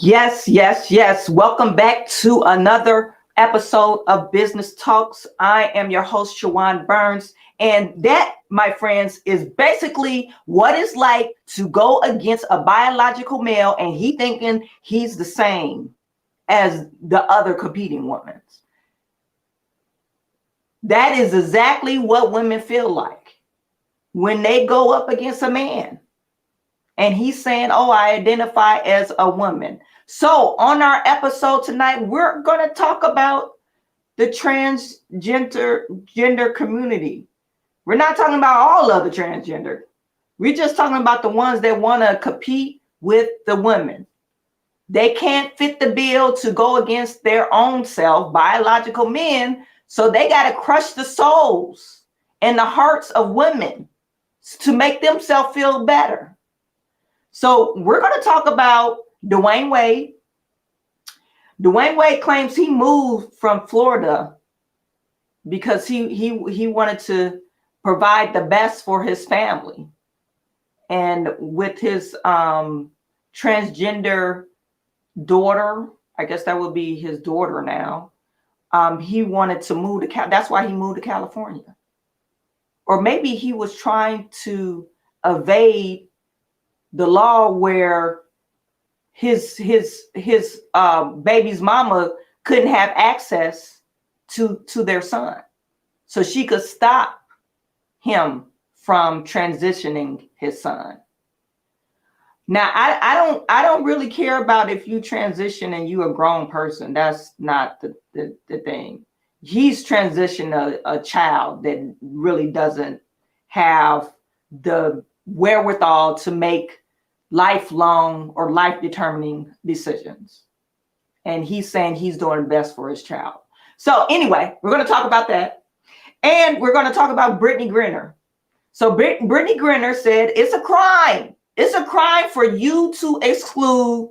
Yes, yes, yes. Welcome back to another episode of Business Talks. I am your host, Chawanne Burns. And that, my friends, is basically what it's like to go against a biological male and he thinking he's the same as the other competing women. That is exactly what women feel like when they go up against a man. And he's saying, oh, I identify as a woman. So on our episode tonight, we're going to talk about the transgender community. We're not talking about all of the transgender. We're just talking about the ones that want to compete with the women. They can't fit the bill to go against their own self, biological men. So they got to crush the souls and the hearts of women to make themselves feel better. So we're going to talk about Dwayne Wade. Dwayne Wade claims he moved from Florida because he wanted to provide the best for his family. And with his transgender daughter, I guess that would be his daughter now, he wanted to move to that's why he moved to California. Or maybe he was trying to evade the law where his baby's mama couldn't have access to their son, so she could stop him from transitioning his son. Now, I don't really care about if you transition and you a grown person. That's not the thing. He's transitioned a child that really doesn't have the wherewithal to make lifelong or life-determining decisions. And he's saying he's doing best for his child. So anyway, we're going to talk about that. And we're going to talk about Brittney Griner. So Brittney Griner said it's a crime. It's a crime for you to exclude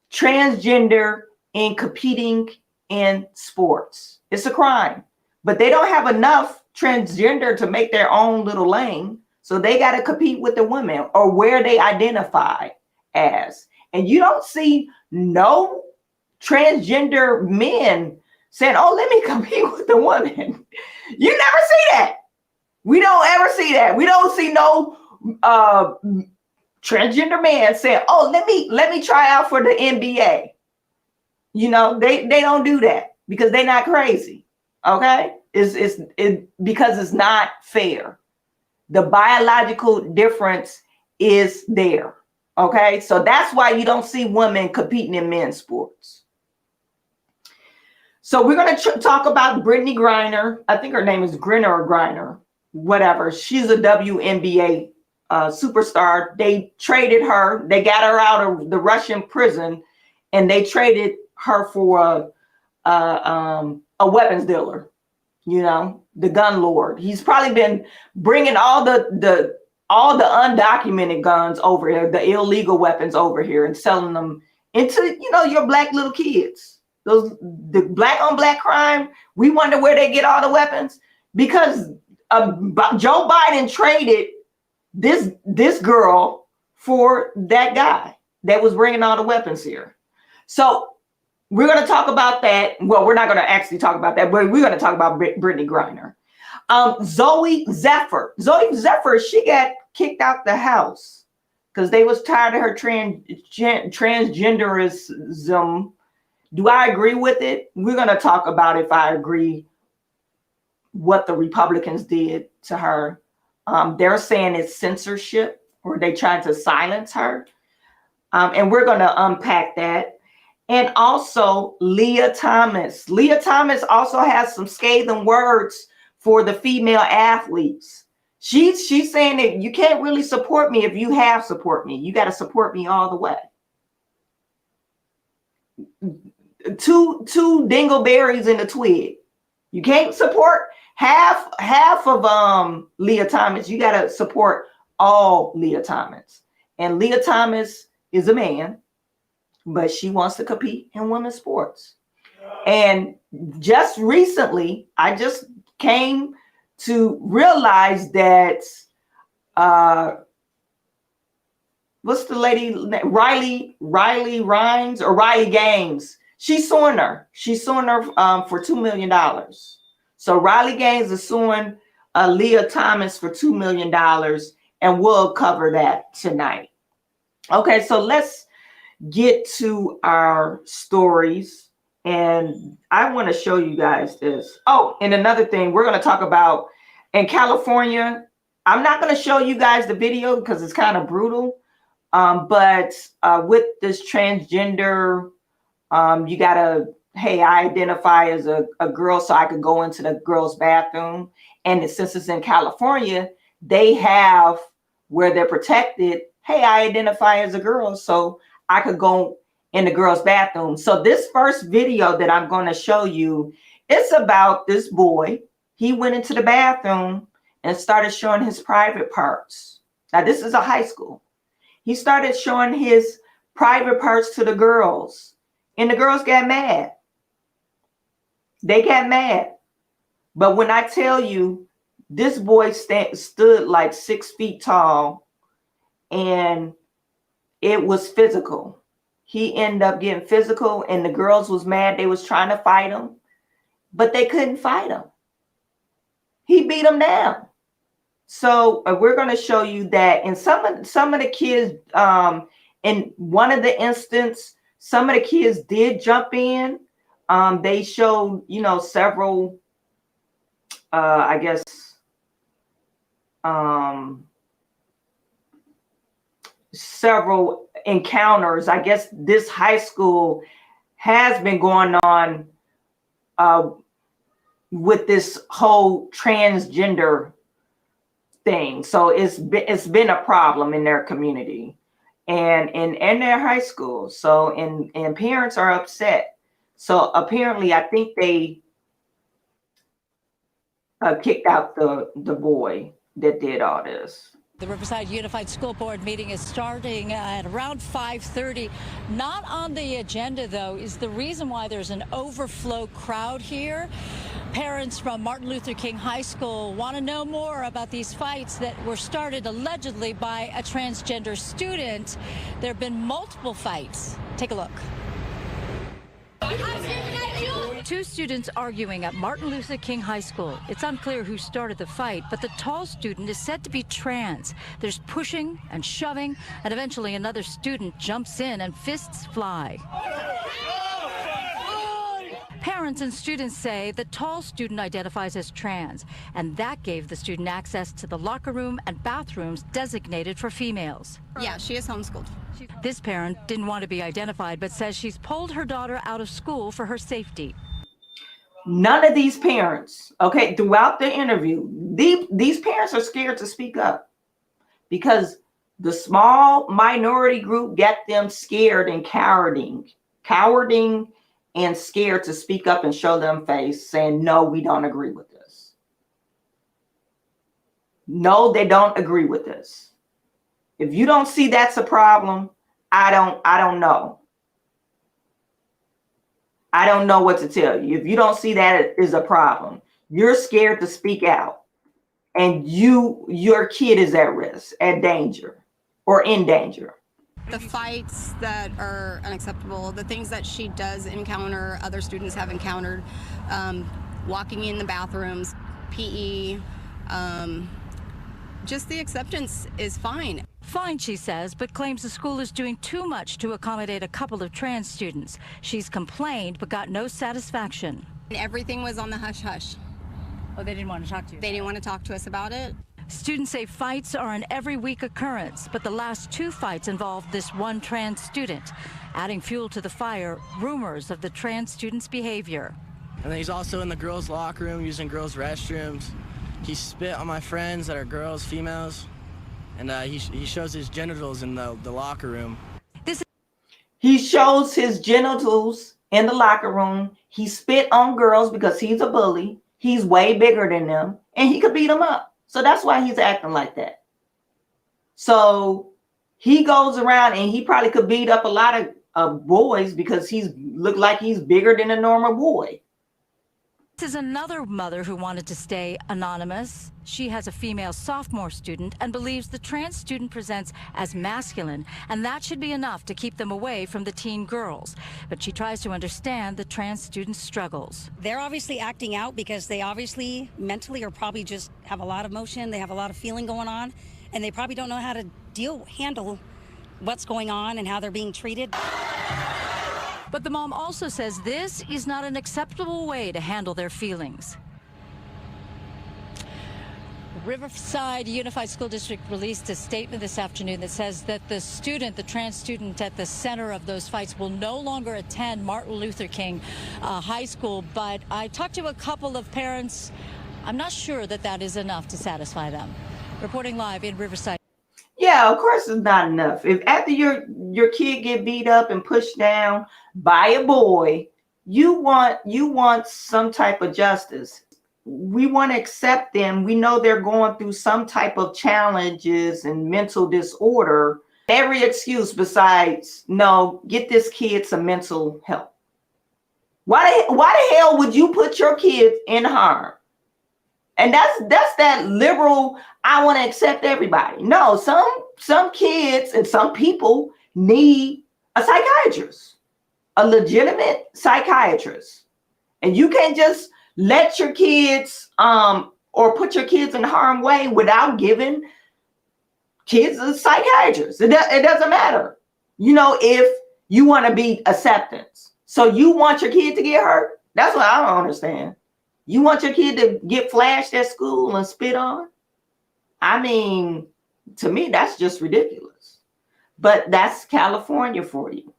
transgender in competing in sports. It's a crime. But they don't have enough transgender to make their own little lane. So they got to compete with the women or where they identify as. And you don't see no transgender men saying, oh, let me compete with the woman. You never see that. We don't ever see that. We don't see no transgender man saying, oh, let me try out for the NBA. You know, they don't do that because they're not crazy. Okay? It's because it's not fair. The biological difference is there. Okay, so that's why you don't see women competing in men's sports. So we're going to talk about Brittney Griner. I think her name is Griner or Griner, whatever. She's a WNBA superstar. They traded her. They got her out of the Russian prison, and they traded her for a weapons dealer. You know, the gun lord. He's probably been bringing all the undocumented guns over here, the illegal weapons over here, and selling them into, you know, your black little kids. The black on black crime. We wonder where they get all the weapons because Joe Biden traded this girl for that guy that was bringing all the weapons here. So we're going to talk about that. Well, we're not going to actually talk about that, but we're going to talk about Brittney Griner. Zooey Zephyr. Zooey Zephyr, she got kicked out the house because they was tired of her transgenderism. Do I agree with it? We're going to talk about if I agree what the Republicans did to her. They're saying it's censorship or they tried to silence her. And we're going to unpack that. And also Lia Thomas. Lia Thomas also has some scathing words for the female athletes. She's saying that you can't really support me if you have support me. You got to support me all the way. Two dingleberries in a twig. You can't support half of Lia Thomas. You got to support all Lia Thomas. And Lia Thomas is a man, but she wants to compete in women's sports. And just recently, I just came to realize that what's the lady, Riley Rhymes or Riley Gaines. She's suing her. She's suing her for $2 million. So Riley Gaines is suing Lia Thomas for $2 million, and we'll cover that tonight. Okay, so let's get to our stories. And I want to show you guys this. Oh, and another thing we're going to talk about in California. I'm not going to show you guys the video because it's kind of brutal. But with this transgender, you got to, hey, I identify as a girl so I could go into the girls' bathroom. And since it's in California, they have where they're protected. Hey, I identify as a girl so I could go in the girls' bathroom. So this first video that I'm going to show you, it's about this boy. He went into the bathroom and started showing his private parts. Now, this is a high school. He started showing his private parts to the girls, and the girls got mad. They got mad. But when I tell you, this boy stood like 6 feet tall, and it was physical. He ended up getting physical, and the girls was mad. They was trying to fight him, but they couldn't fight him. He beat them down. So we're going to show you that in some of the kids, in one of the instances, some of the kids did jump in. They showed, you know, several, I guess, several encounters. I guess this high school has been going on with this whole transgender thing. So it's been a problem in their community and in their high school. So and parents are upset. So apparently I think they kicked out the boy that did all this. The Riverside Unified School Board meeting is starting at around 5:30. Not on the agenda, though, is the reason why there's an overflow crowd here. Parents from Martin Luther King High School want to know more about these fights that were started allegedly by a transgender student. There have been multiple fights. Take a look. Two students arguing at Martin Luther King High School. It's unclear who started the fight, but the tall student is said to be trans. There's pushing and shoving, and eventually another student jumps in and fists fly. Parents and students say the tall student identifies as trans, and that gave the student access to the locker room and bathrooms designated for females. Yeah, she is homeschooled. This parent didn't want to be identified, but says she's pulled her daughter out of school for her safety. None of these parents, okay, throughout the interview, these parents are scared to speak up because the small minority group got them scared and cowarding and scared to speak up and show them face, saying, no, we don't agree with this. No, they don't agree with this. If you don't see that's a problem, I don't know. I don't know what to tell you. If you don't see that is a problem, you're scared to speak out, and your kid is at risk, at danger, or in danger. The fights that are unacceptable, the things that she does encounter, other students have encountered, walking in the bathrooms, PE, just the acceptance is fine. Fine, she says, but claims the school is doing too much to accommodate a couple of trans students. She's complained but got no satisfaction. Everything was on the hush-hush. Oh, they didn't want to talk to you? They didn't want to talk to us about it. Students say fights are an every week occurrence, but the last two fights involved this one trans student, adding fuel to the fire, rumors of the trans student's behavior. And then he's also in the girls' locker room using girls' restrooms. He spit on my friends that are girls, females, and he shows his genitals in the locker room. He shows his genitals in the locker room. He spit on girls because he's a bully. He's way bigger than them, and he could beat them up. So that's why he's acting like that. So he goes around and he probably could beat up a lot of boys because he's looked like he's bigger than a normal boy. This is another mother who wanted to stay anonymous. She has a female sophomore student and believes the trans student presents as masculine, and that should be enough to keep them away from the teen girls. But she tries to understand the trans student's struggles. They're obviously acting out because they obviously mentally or probably just have a lot of emotion. They have a lot of feeling going on, and they probably don't know how to handle what's going on and how they're being treated. But the mom also says this is not an acceptable way to handle their feelings. Riverside Unified School District released a statement this afternoon that says that the student, the trans student at the center of those fights, will no longer attend Martin Luther King High School. But I talked to a couple of parents. I'm not sure that that is enough to satisfy them. Reporting live in Riverside. Yeah, of course it's not enough. If after your kid get beat up and pushed down by a boy, you want some type of justice. We want to accept them. We know they're going through some type of challenges and mental disorder. Every excuse besides, no, get this kid some mental help. Why the hell would you put your kids in harm? And that's that liberal, I want to accept everybody. No, some kids and some people need a psychiatrist, a legitimate psychiatrist. And you can't just let your kids or put your kids in harm's way without giving kids a psychiatrist. It doesn't matter. You know, if you want to be acceptance. So you want your kid to get hurt? That's what I don't understand. You want your kid to get flashed at school and spit on? I mean, to me, that's just ridiculous. But that's California for you.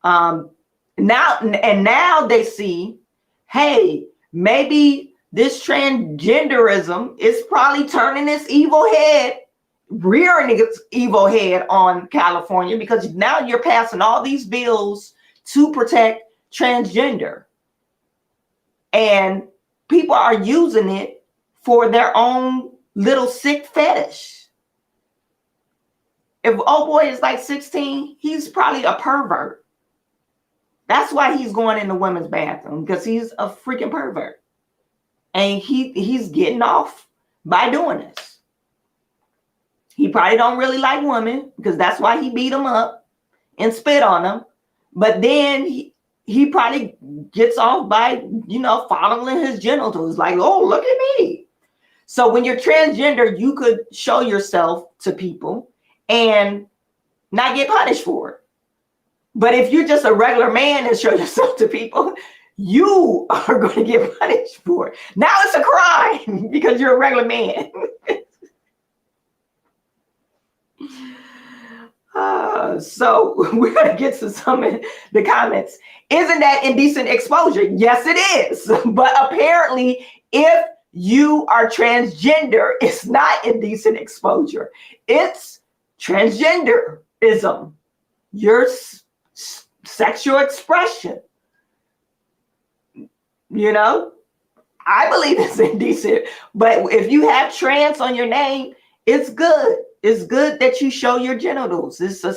Now they see, hey, maybe this transgenderism is probably turning its evil head, rearing its evil head on California, because now you're passing all these bills to protect transgender. And people are using it for their own little sick fetish. If old boy is like 16, he's probably a pervert. That's why he's going in the women's bathroom, because he's a freaking pervert. And he's getting off by doing this. He probably don't really like women, because that's why he beat them up and spit on them. But then he probably gets off by, fondling his genitals, like, oh, look at me. So when you're transgender, you could show yourself to people and not get punished for it. But if you're just a regular man and show yourself to people, you are going to get punished for it. Now it's a crime because you're a regular man. So we're going to get to some of the comments. Isn't that indecent exposure? Yes, it is. But apparently, if you are transgender, it's not indecent exposure. It's transgenderism. Your sexual expression. I believe it's indecent. But if you have trans on your name, it's good. It's good that you show your genitals. It's a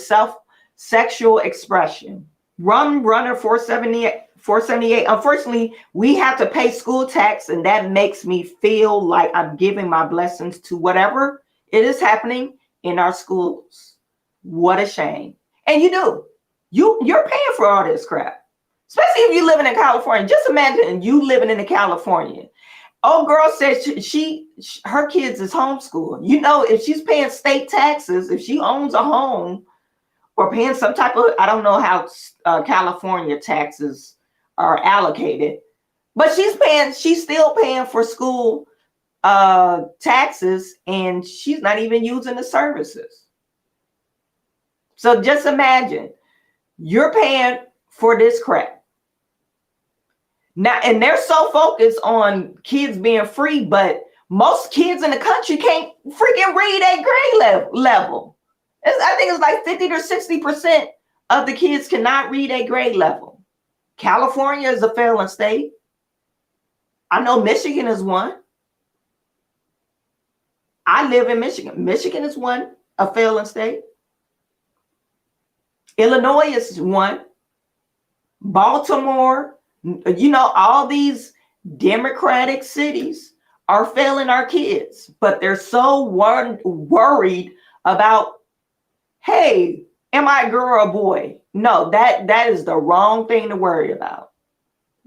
sexual expression. Runner 478. Unfortunately, we have to pay school tax, and that makes me feel like I'm giving my blessings to whatever it is happening in our schools. What a shame. And you do. You're paying for all this crap. Especially if you're living in California. Just imagine you living in California. Old girl says her kids is homeschooled. If she's paying state taxes, if she owns a home or paying some type of, I don't know how California taxes are allocated, but she's still paying for school taxes, and she's not even using the services. So just imagine you're paying for this crap. Now, and they're so focused on kids being free, but most kids in the country can't freaking read at grade level. I think it's like 50 to 60% of the kids cannot read at grade level. California is a failing state. I know Michigan is one. I live in Michigan. Michigan is one, a failing state. Illinois is one. Baltimore, all these Democratic cities are failing our kids, but they're so worried about, hey, am I a girl or a boy? No, that is the wrong thing to worry about.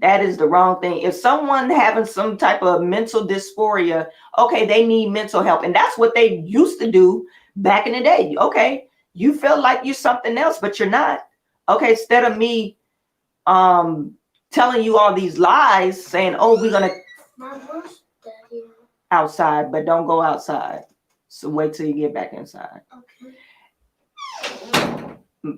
That is the wrong thing. If someone having some type of mental dysphoria, okay, they need mental help. And that's what they used to do back in the day. Okay, you feel like you're something else, but you're not. Okay, instead of me telling you all these lies saying, oh, we're gonna outside, but don't go outside. So wait till you get back inside. Okay.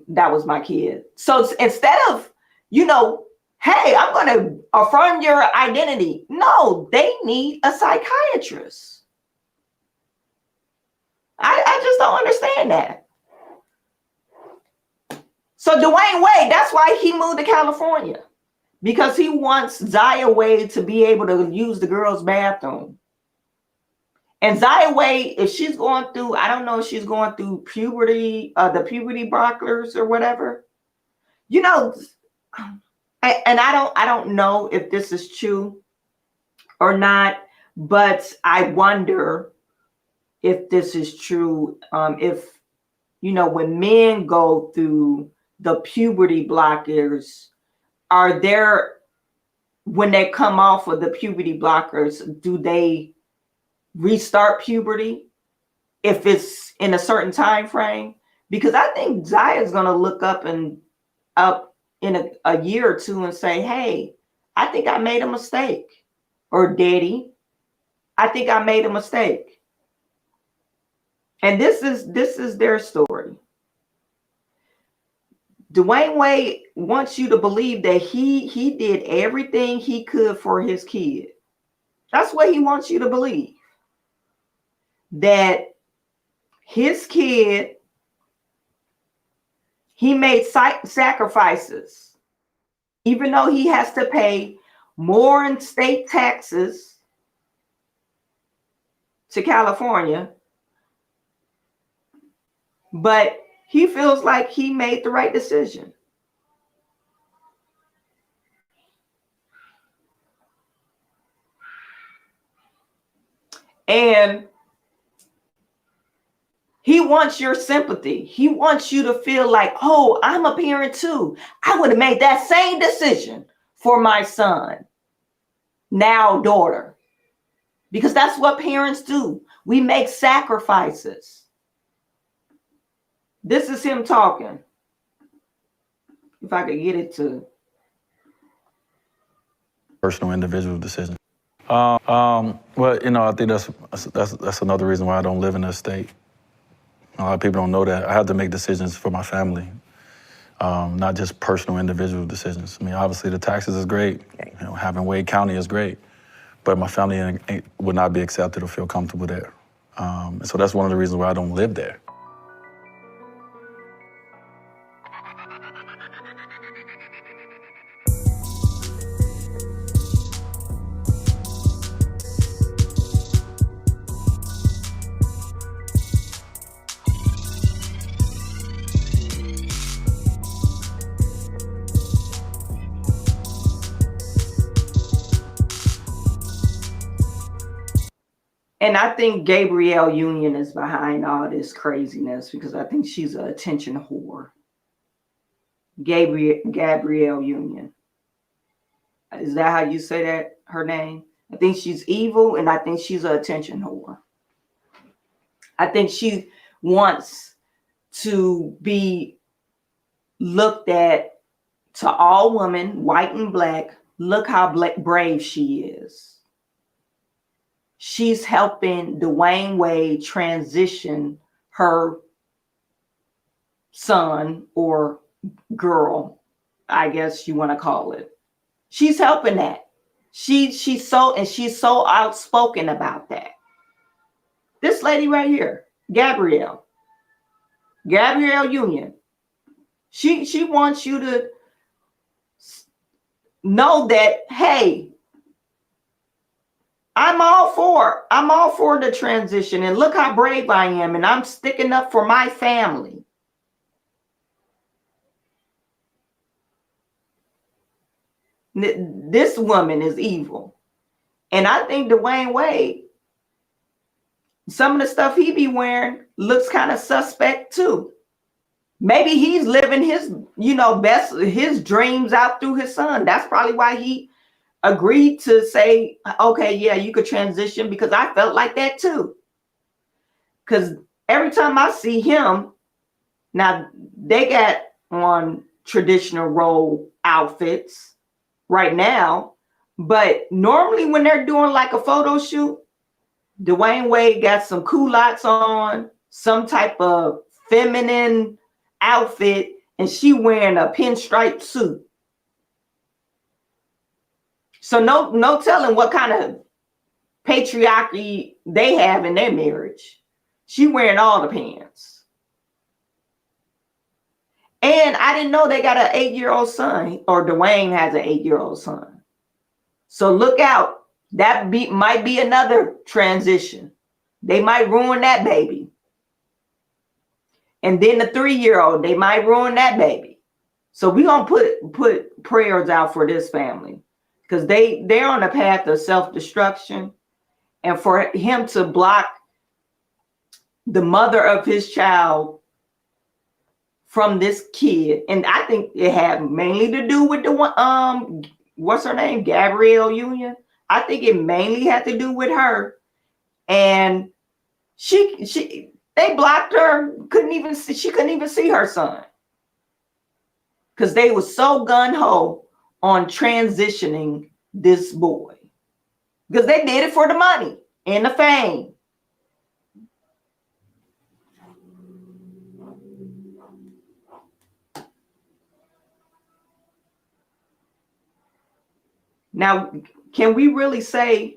That was my kid. So instead of, you know, hey, I'm gonna affirm your identity. No, they need a psychiatrist. I just don't understand that. So Dwayne Wade, that's why he moved to California, because he wants Zaya Wade to be able to use the girls' bathroom. And Zaya Wade, if she's going through, I don't know if she's going through puberty, the puberty blockers or whatever, you know, and I don't know if this is true or not, but I wonder if this is true. If, you know, when men go through the puberty blockers, are there, when they come off of the puberty blockers, do they restart puberty if it's in a certain time frame? Because I think Zaya's going to look up in a year or two and say, hey, I think I made a mistake. Or daddy, I think I made a mistake. And this is their story. Dwayne Wade wants you to believe that he did everything he could for his kid. That's what he wants you to believe. That his kid, he made sacrifices, even though he has to pay more in state taxes to California, but he feels like he made the right decision. And he wants your sympathy. He wants you to feel like, oh, I'm a parent too. I would have made that same decision for my son, now daughter. Because that's what parents do. We make sacrifices. This is him talking. If I could get it to. Personal individual decision. Well, you know, I think that's another reason why I don't live in this state. A lot of people don't know that. I have to make decisions for my family, not just personal individual decisions. I mean, obviously the taxes is great. You know, having Wade County is great, but my family would not be accepted or feel comfortable there. So that's one of the reasons why I don't live there. And I think Gabrielle Union is behind all this craziness because I think she's an attention whore. Gabrielle Union. Is that how you say that, her name? I think she's evil, and I think she's an attention whore. I think she wants to be looked at to all women, white and black. Look how brave she is. She's helping Dwayne Wade transition her son or girl, I guess you want to call it. She's helping that. She's so outspoken about that. This lady right here, Gabrielle Union. She wants you to know that, hey, I'm all for the transition, and look how brave I am, and I'm sticking up for my family. This woman is evil. And I think Dwayne Wade, some of the stuff he be wearing looks kind of suspect too. Maybe he's living his, best, his dreams out through his son. That's probably why he agreed to say, okay, yeah, you could transition, because I felt like that too. Because every time I see him, now they got on traditional role outfits right now, but normally when they're doing like a photo shoot, Dwayne Wade got some culottes on, some type of feminine outfit, and she wearing a pinstripe suit. So no telling what kind of patriarchy they have in their marriage. She wearing all the pants. And I didn't know they got an 8-year-old son, or Dwayne has an 8-year-old son. So look out. That might be another transition. They might ruin that baby. And then the 3-year-old, they might ruin that baby. So we're going to put prayers out for this family, because they're on a path of self-destruction. And for him to block the mother of his child from this kid, and I think it had mainly to do with the one, what's her name? Gabrielle Union. I think it mainly had to do with her. And they blocked her, she couldn't even see her son. Because they were so gung-ho on transitioning this boy. Because they did it for the money and the fame. Now, can we really say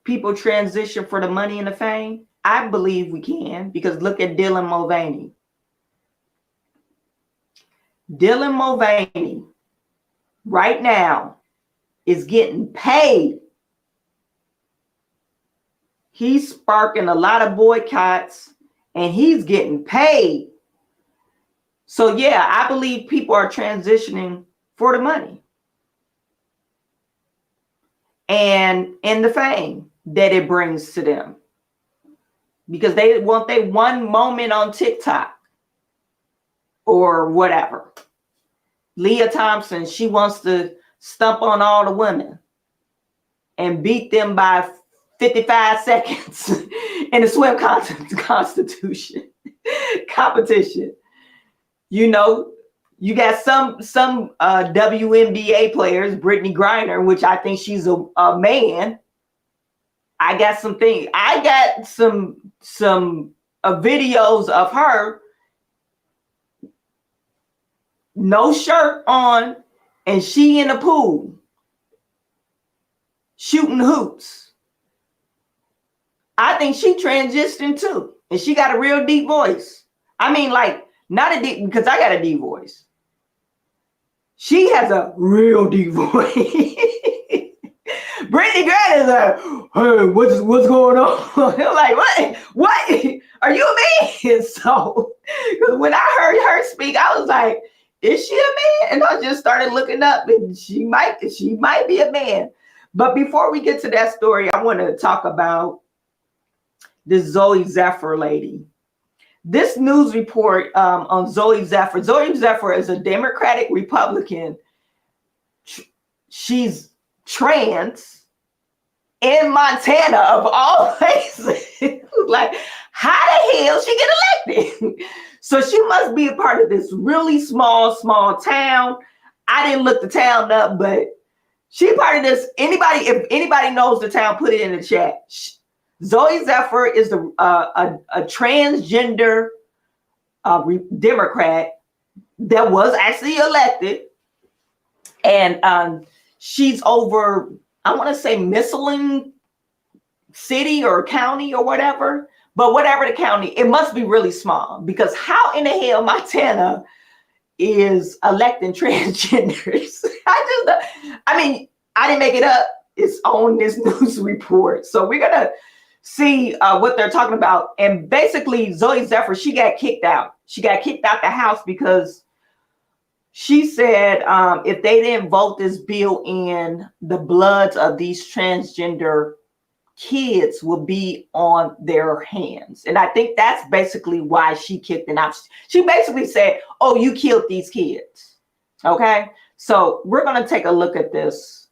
people transition for the money and the fame? I believe we can, because look at Dylan Mulvaney. Dylan Mulvaney right now is getting paid. He's sparking a lot of boycotts, and he's getting paid. So yeah, I believe people are transitioning for the money and the fame that it brings to them, because they want their one moment on TikTok or whatever. Lia Thomas, she wants to stump on all the women and beat them by 55 seconds in the swim competition. You got some WNBA players, Brittney Griner, which I think she's a man. I got some videos of her, no shirt on, and she in the pool shooting hoops. I think she transitioned too, and she got a real deep voice. I mean, like, not a deep, because I got a deep voice. She has a real deep voice. Brittney Griner is like, hey, what's going on? I'm like, what? Are you a man? So, because when I heard her speak, I was like, is she a man? And I just started looking up, and she might be a man. But before we get to that story, I want to talk about this Zoey Sephr lady. This news report on Zoey Sephr. Zoey Sephr is a Democratic Republican. She's trans in Montana, of all places. Like, how the hell she get elected? So she must be a part of this really small town. I didn't look the town up, but she part of this. If anybody knows the town, put it in the chat. Zoey Sephr is a transgender Democrat that was actually elected, and she's over, I want to say, Missoula city or county or whatever. But whatever the county, it must be really small, because how in the hell Montana is electing transgenders? I mean, I didn't make it up. It's on this news report. So we're going to see what they're talking about. And basically, Zoey Sephr, she got kicked out. She got kicked out the house because She said if they didn't vote this bill in, the bloods of these transgender kids will be on their hands. And I think that's basically why she kicked it out. She basically said, oh, you killed these kids. Okay, so we're going to take a look at this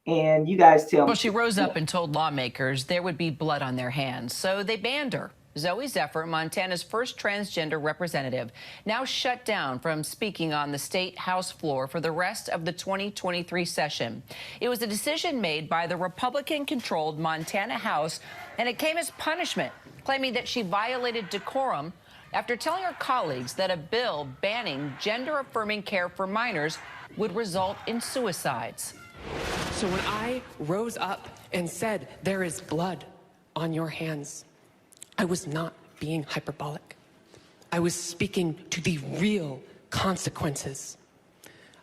and you guys tell me. Well, she rose up and told lawmakers there would be blood on their hands, so they banned her. Zoey Zephyr, Montana's first transgender representative, now shut down from speaking on the state House floor for the rest of the 2023 session. It was a decision made by the Republican-controlled Montana House, and it came as punishment, claiming that she violated decorum after telling her colleagues that a bill banning gender-affirming care for minors would result in suicides. So when I rose up and said, there is blood on your hands, I was not being hyperbolic. I was speaking to the real consequences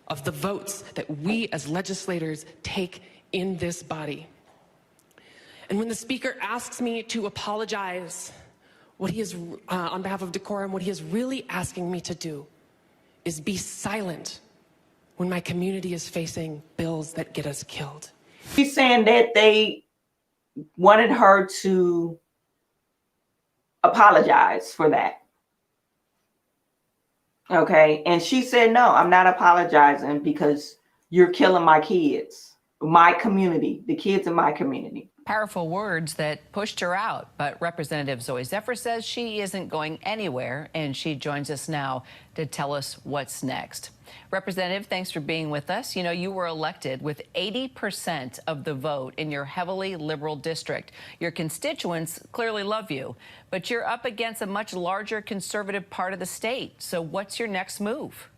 of the votes that we as legislators take in this body. And when the speaker asks me to apologize, what he is, on behalf of decorum, what he is really asking me to do is be silent when my community is facing bills that get us killed. She's saying that they wanted her to apologize for that. Okay, and she said, no, I'm not apologizing because you're killing my kids, my community, the kids in my community. Powerful words that pushed her out, but Representative Zoey Sephr says she isn't going anywhere, and she joins us now to tell us what's next. Representative, thanks for being with us. You know, you were elected with 80% of the vote in your heavily liberal district. Your constituents clearly love you, but you're up against a much larger conservative part of the state. So what's your next move?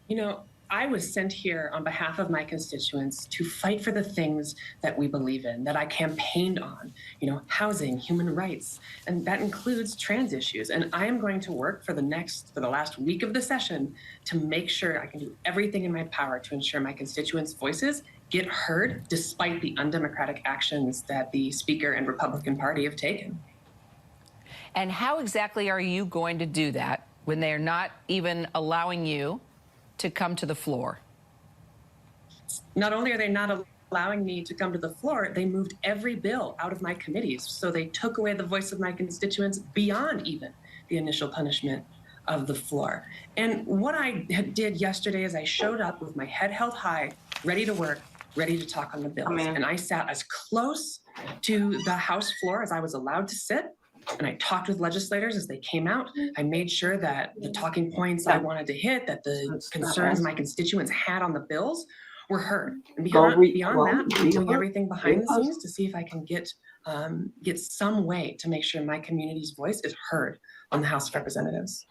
You know, I was sent here on behalf of my constituents to fight for the things that we believe in, that I campaigned on, you know, housing, human rights, and that includes trans issues. And I am going to work for the last week of the session to make sure I can do everything in my power to ensure my constituents' voices get heard despite the undemocratic actions that the Speaker and Republican Party have taken. And how exactly are you going to do that when they're not even allowing you to come to the floor? Not only are they not allowing me to come to the floor, they moved every bill out of my committees. So they took away the voice of my constituents beyond even the initial punishment of the floor. And what I did yesterday is I showed up with my head held high, ready to work, ready to talk on the bills. And I sat as close to the House floor as I was allowed to sit. And I talked with legislators as they came out. I made sure that the talking points I wanted to hit, that the concerns my constituents had on the bills were heard. And beyond that, I'm doing everything behind the scenes to see if I can get some way to make sure my community's voice is heard on the House of Representatives.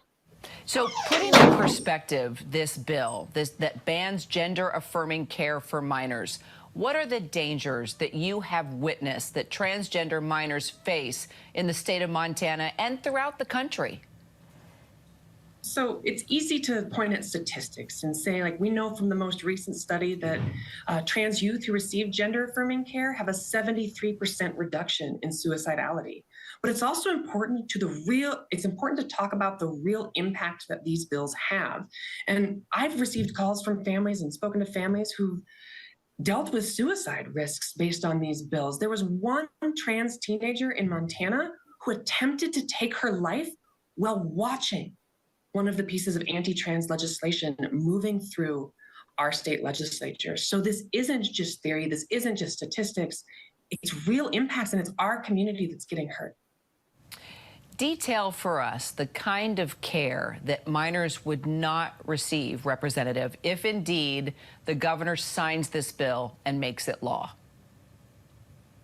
So putting in perspective this bill, that bans gender-affirming care for minors, what are the dangers that you have witnessed that transgender minors face in the state of Montana and throughout the country? So it's easy to point at statistics and say, like, we know from the most recent study that trans youth who receive gender-affirming care have a 73% reduction in suicidality. But it's also important to talk about the real impact that these bills have. And I've received calls from families and spoken to families who've dealt with suicide risks based on these bills. There was one trans teenager in Montana who attempted to take her life while watching one of the pieces of anti-trans legislation moving through our state legislature. So this isn't just theory, this isn't just statistics, it's real impacts, and it's our community that's getting hurt. Detail for us the kind of care that minors would not receive, Representative, if indeed the governor signs this bill and makes it law.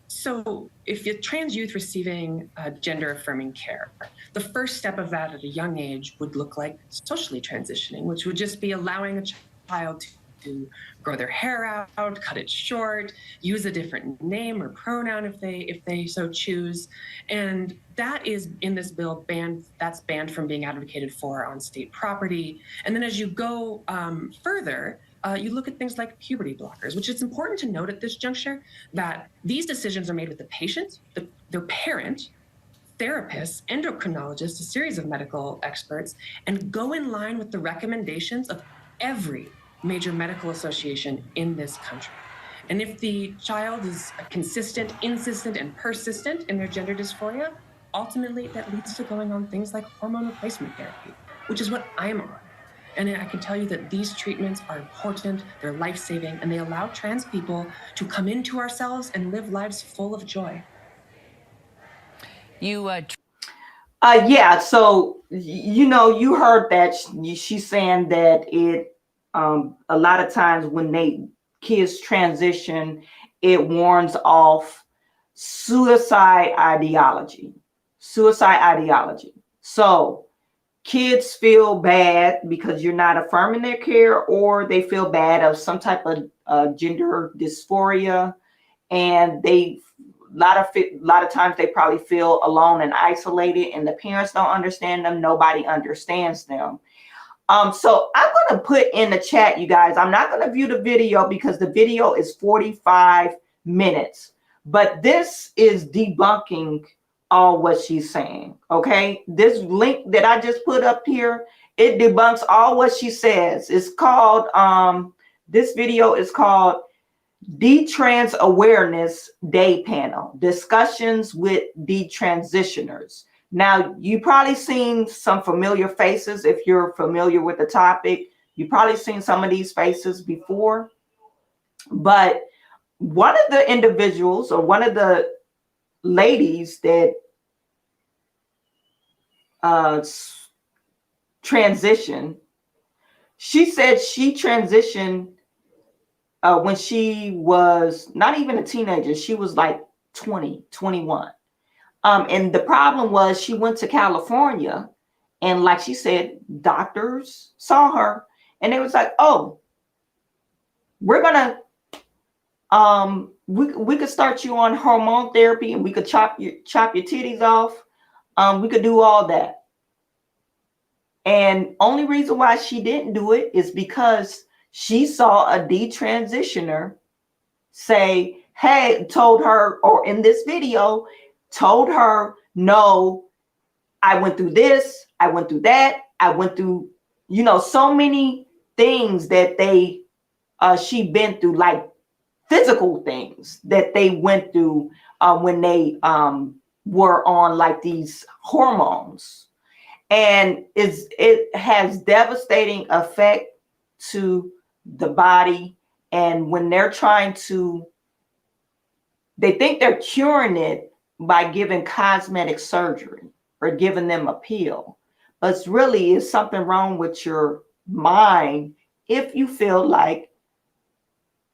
So if you're trans youth receiving gender-affirming care, the first step of that at a young age would look like socially transitioning, which would just be allowing a child to grow their hair out, cut it short, use a different name or pronoun if they so choose. And that is in this bill banned from being advocated for on state property. And then as you go further, you look at things like puberty blockers, which is important to note at this juncture that these decisions are made with the patient, their parent, therapists, endocrinologists, a series of medical experts, and go in line with the recommendations of every major medical association in this country. And if the child is consistent, insistent, and persistent in their gender dysphoria, ultimately that leads to going on things like hormone replacement therapy, which is what I'm on. And I can tell you that these treatments are important, they're life-saving, and they allow trans people to come into ourselves and live lives full of joy. Yeah, so you heard that she's saying that it a lot of times when kids transition, it warns off suicide ideology. So kids feel bad because you're not affirming their care, or they feel bad of some type of gender dysphoria, and a lot of times they probably feel alone and isolated, and the parents don't understand them. Nobody understands them. So I'm going to put in the chat, you guys. I'm not going to view the video because the video is 45 minutes, but this is debunking all what she's saying. Okay, this link that I just put up here, it debunks all what she says. It's called this video is called Detrans Awareness Day Panel, Discussions with Detransitioners. Now, you probably seen some familiar faces. If you're familiar with the topic, you probably seen some of these faces before. But one of the individuals, or one of the ladies that transitioned, she said she transitioned when she was not even a teenager. She was like 20, 21. And the problem was she went to California, and like she said, doctors saw her and they was like, oh, we're gonna we could start you on hormone therapy, and we could chop your titties off. We could do all that. And only reason why she didn't do it is because she saw a detransitioner say, hey, told her, or in this video, told her, no, I went through this, I went through that, I went through, so many things that she been through, like physical things that they went through when they were on like these hormones. And it has devastating effect to the body. And when they're they think they're curing it by giving cosmetic surgery or giving them a pill. But it's really is something wrong with your mind if you feel like,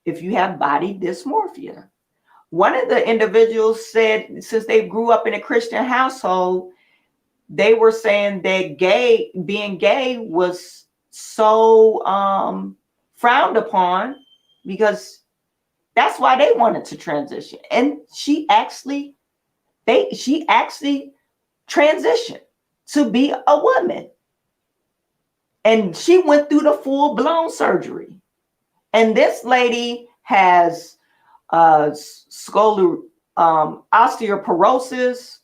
if you have body dysmorphia. One of the individuals said, since they grew up in a Christian household, they were saying that being gay was so frowned upon, because that's why they wanted to transition. And she actually transitioned to be a woman, and she went through the full-blown surgery. And this lady has osteoporosis.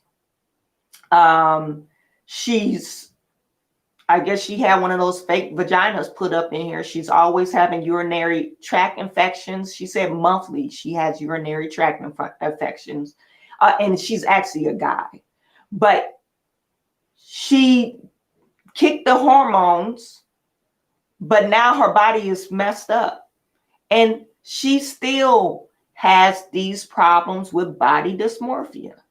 I guess she had one of those fake vaginas put up in here. She's always having urinary tract infections. She said monthly she has urinary tract infections. And she's actually a guy. But she kicked the hormones, but now her body is messed up. And she still has these problems with body dysmorphia.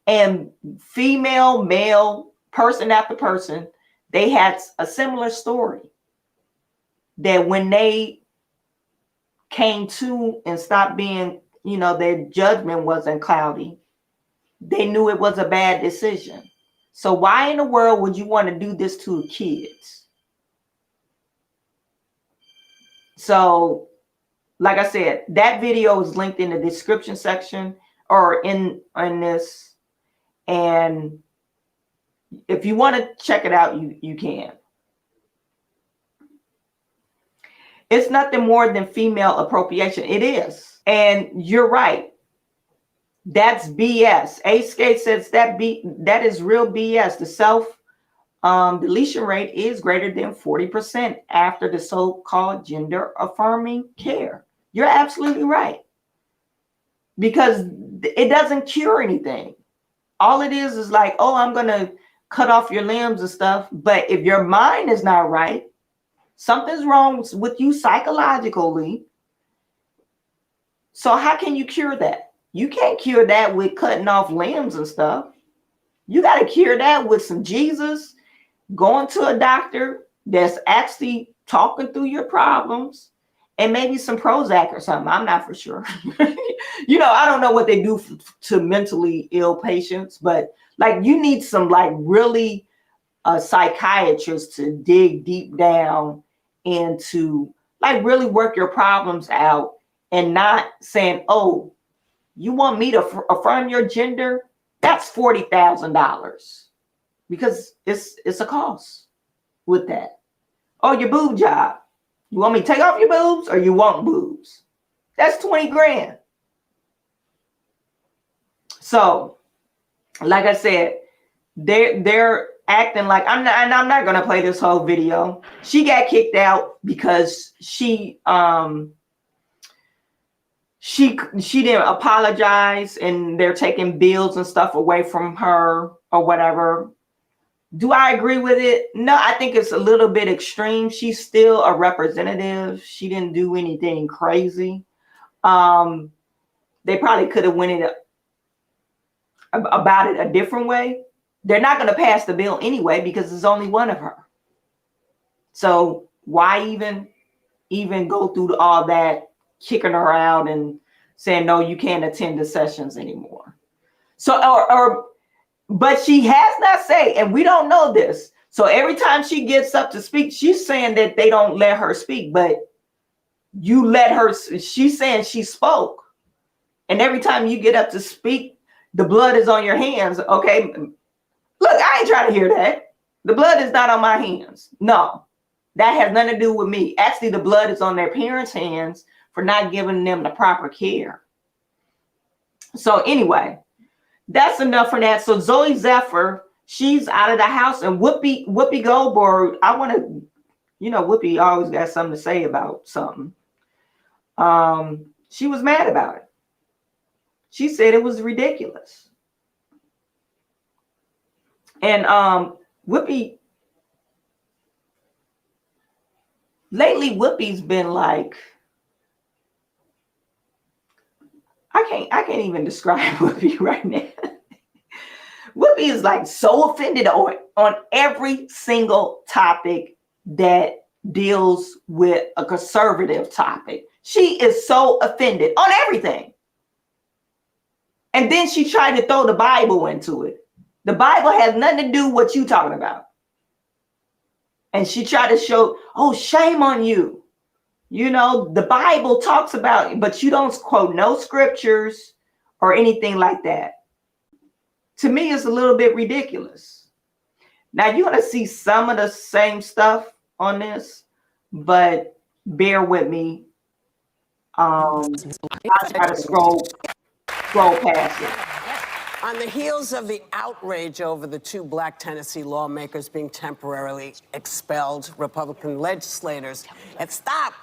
And female, male, person after person, they had a similar story, that when they came to and stopped being, their judgment wasn't cloudy, they knew it was a bad decision. So why in the world would you want to do this to kids? So, like I said, that video is linked in the description section or in this. And if you want to check it out, you can. It's nothing more than female appropriation. It is. And you're right. That's BS. A-Skate says that is real BS. The self deletion rate is greater than 40% after the so-called gender affirming care. You're absolutely right. Because it doesn't cure anything. All it is like, oh, I'm going to cut off your limbs and stuff. But if your mind is not right, something's wrong with you psychologically. So how can you cure that? You can't cure that with cutting off limbs and stuff. You got to cure that with some Jesus, going to a doctor that's actually talking through your problems, and maybe some Prozac or something. I'm not for sure. You know, I don't know what they do to mentally ill patients, but like you need some like really psychiatrist to dig deep down and to like really work your problems out, and not saying, oh, you want me to affirm your gender? That's $40,000, because it's a cost with that. Oh, your boob job. You want me to take off your boobs, or you want boobs? That's 20 grand. So, like I said, they're acting like I'm not gonna play this whole video. She got kicked out because she didn't apologize, and they're taking bills and stuff away from her or whatever. Do I agree with it? No, I think it's a little bit extreme. She's still a representative. She didn't do anything crazy. They probably could have went about it a different way. They're not going to pass the bill anyway because there's only one of her. So why even go through all that, kicking her out and saying, no, you can't attend the sessions anymore. So, but she has not said, and we don't know this. So every time she gets up to speak, she's saying that they don't let her speak, but you let her, she's saying she spoke. And every time you get up to speak, the blood is on your hands. Okay. Look, I ain't trying to hear that. The blood is not on my hands. No, that has nothing to do with me. Actually, the blood is on their parents' hands for not giving them the proper care. So anyway, that's enough for that. So Zoey Zephyr, she's out of the house, and Whoopi Goldberg, I want to, you know, Whoopi always got something to say about something. She was mad about it. She said it was ridiculous. And Whoopi, lately Whoopi's been like, I can't even describe Whoopi right now. Whoopi is like so offended on every single topic that deals with a conservative topic. She is so offended on everything. And then she tried to throw the Bible into it. The Bible has nothing to do with what you talking about. And she tried to show, oh, shame on you. You know, the Bible talks about, but you don't quote no scriptures or anything like that. To me, it's a little bit ridiculous. Now, you're going to see some of the same stuff on this, but bear with me. I'll try to scroll past it. On the heels of the outrage over the two black Tennessee lawmakers being temporarily expelled, Republican legislators had stopped.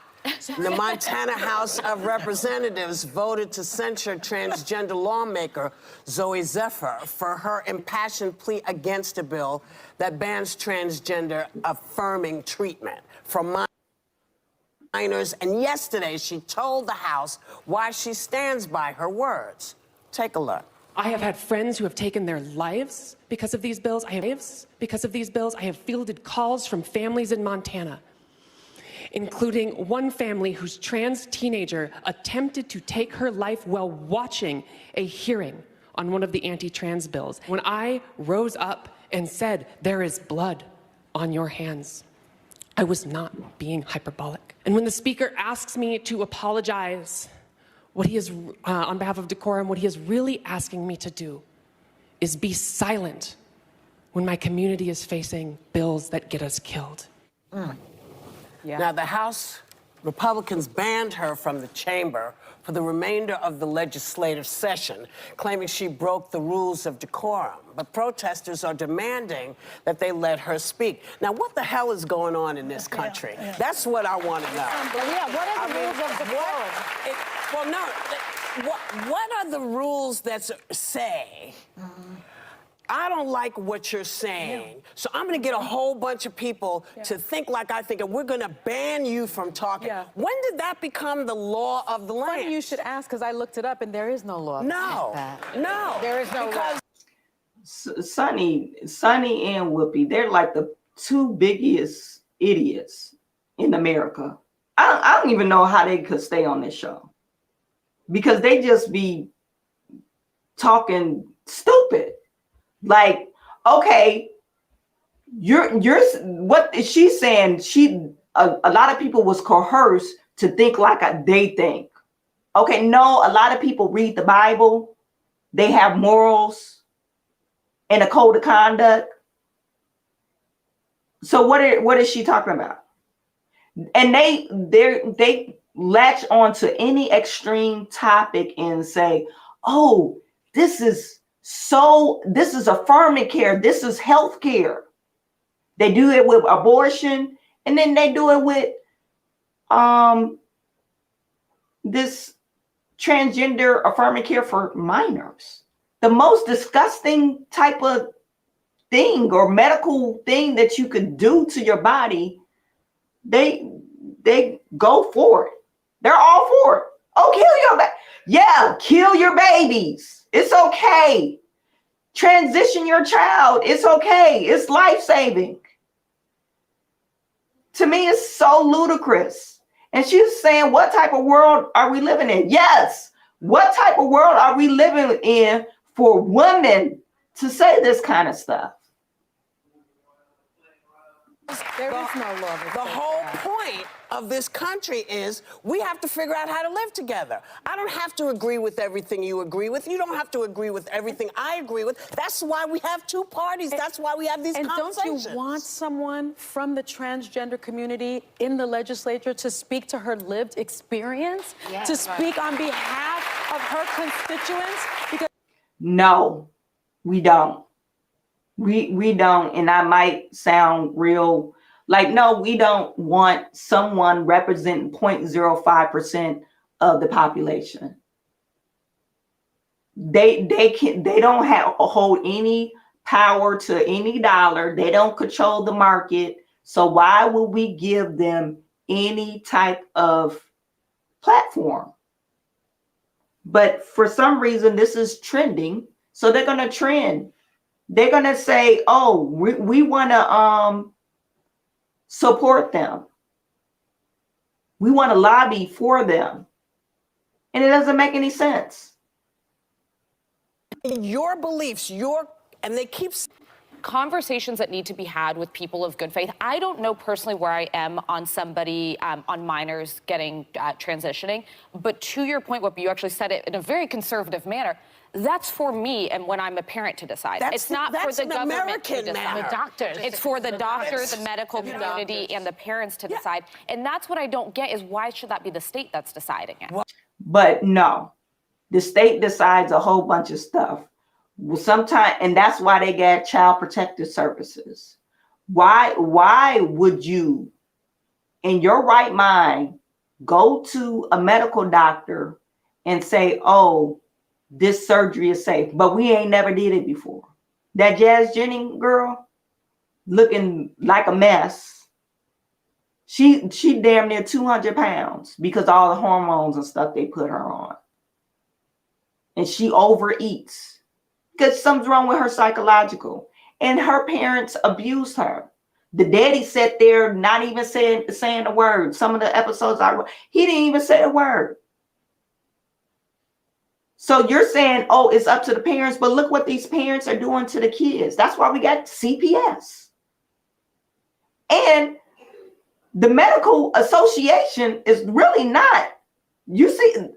The Montana House of Representatives voted to censure transgender lawmaker Zooey Zephyr for her impassioned plea against a bill that bans transgender affirming treatment for minors. And yesterday, she told the House why she stands by her words. Take a look. I have had friends who have taken their lives because of these bills. I have fielded calls from families in Montana, including one family whose trans teenager attempted to take her life while watching a hearing on one of the anti-trans bills. When I rose up and said, there is blood on your hands, I was not being hyperbolic. And when the speaker asks me to apologize, what he is, on behalf of decorum, what he is really asking me to do is be silent when my community is facing bills that get us killed. Yeah. Now, the House Republicans banned her from the chamber for the remainder of the legislative session, claiming she broke the rules of decorum. But protesters are demanding that they let her speak. Now, what the hell is going on in this country? That's what I want to know. Yeah, what are the rules of decorum? Well, no. What are the rules that say, I don't like what you're saying, so I'm going to get a whole bunch of people to think like I think, and we're going to ban you from talking. When did that become the law of the land? Funny you should ask, because I looked it up, and there is no law. No, no. There is no law. Sonny and Whoopi, they're like the two biggest idiots in America. I don't even know how they could stay on this show, because they just be talking stupid. Like, okay, you're what she's saying, a lot of people was coerced to think like they think. Okay, no, a lot of people read the Bible, they have morals and a code of conduct. So what is she talking about? And they latch on to any extreme topic and say, oh, this is affirming care, this is health care. They do it with abortion, and then they do it with this transgender affirming care for minors. The most disgusting type of thing or medical thing that you could do to your body, they go for it. They're all for it. Oh, kill your babies. It's okay. Transition your child. It's okay. It's life-saving. To me, it's so ludicrous. And she's saying, what type of world are we living in? Yes. What type of world are we living in for women to say this kind of stuff? There is no law. The whole point of this country is we have to figure out how to live together. I don't have to agree with everything you agree with. You don't have to agree with everything I agree with. That's why we have two parties. That's why we have these conversations. Don't you want someone from the transgender community in the legislature to speak to her lived experience? Yes. To speak on behalf of her constituents? Because no, we don't. We don't, and I might sound real like, no, we don't want someone representing 0.05% of the population. They don't hold any power to any dollar. They don't control the market. So why would we give them any type of platform? But for some reason, this is trending, so they're going to trend. They're going to say, oh, we want to support them. We want to lobby for them. And it doesn't make any sense. Your beliefs, and they keep conversations that need to be had with people of good faith. I don't know personally where I am on somebody, on minors getting transitioning, but to your point, Whoopi, you actually said it in a very conservative manner. That's for me and when I'm a parent to decide. It's not for the government to decide. The doctors. It's for the doctor, the medical community, and the parents to decide. And that's what I don't get is why should that be the state that's deciding it? But no, the state decides a whole bunch of stuff. Well, sometimes, and that's why they got child protective services. Why would you, in your right mind, go to a medical doctor and say, oh, this surgery is safe, but we ain't never did it before? That Jazz Jennings girl looking like a mess. She damn near 200 pounds because all the hormones and stuff they put her on. And she overeats because something's wrong with her psychological. And her parents abused her. The daddy sat there not even saying a word. Some of the episodes he didn't even say a word. So you're saying, oh, it's up to the parents, but look what these parents are doing to the kids. That's why we got CPS. And the medical association is really not. You see,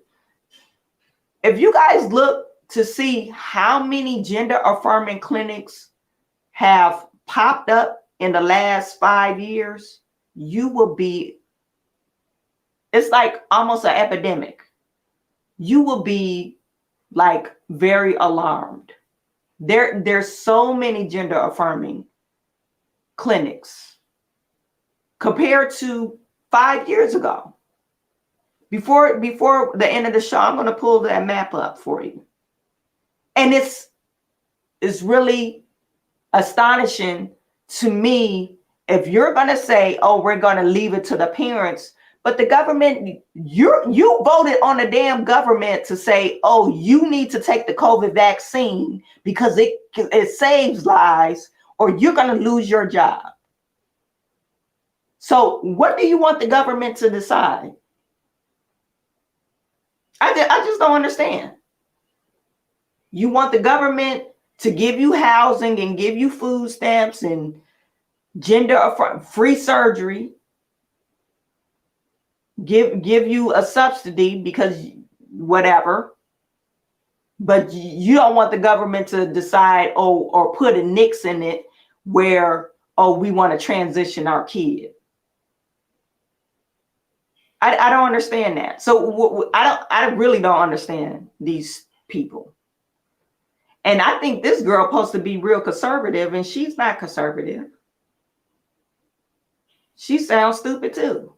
if you guys look to see how many gender affirming clinics have popped up in the last 5 years, you will be it's like almost an epidemic. You will be like very alarmed. There's so many gender affirming clinics compared to 5 years ago. Before the end of the show, I'm going to pull that map up for you. And it's really astonishing to me if you're going to say, oh, we're going to leave it to the parents, but the government, you voted on the damn government to say, oh, you need to take the COVID vaccine because it saves lives or you're going to lose your job. So what do you want the government to decide? I just don't understand. You want the government to give you housing and give you food stamps and free surgery, give you a subsidy because whatever, but you don't want the government to decide, oh, or put a nix in it where, oh, we want to transition our kid. I don't understand that. So I really don't understand these people. And I think this girl supposed to be real conservative, and she's not conservative. She sounds stupid too.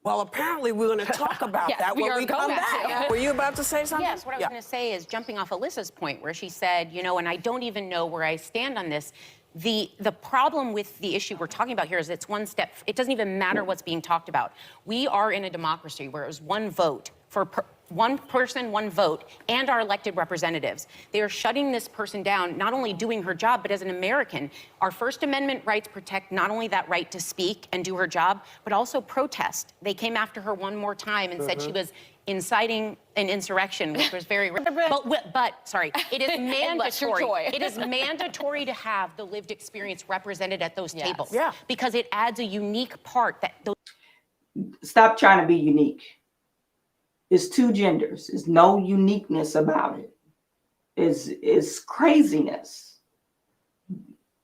Well, apparently we're going to talk about that when we come back. Were you about to say something? Yes, what I was going to say is jumping off Alyssa's point where she said, you know, and I don't even know where I stand on this. The problem with the issue we're talking about here is it's one step. It doesn't even matter what's being talked about. We are in a democracy where it was one vote for one person, one vote, and our elected representatives. They are shutting this person down, not only doing her job, but as an American. Our First Amendment rights protect not only that right to speak and do her job, but also protest. They came after her one more time and said she was inciting an insurrection, which was very but sorry, it is mandatory. It is mandatory to have the lived experience represented at those tables. Yeah. Because it adds a unique part that those. Stop trying to be unique. It's two genders. There's no uniqueness about it. It's craziness.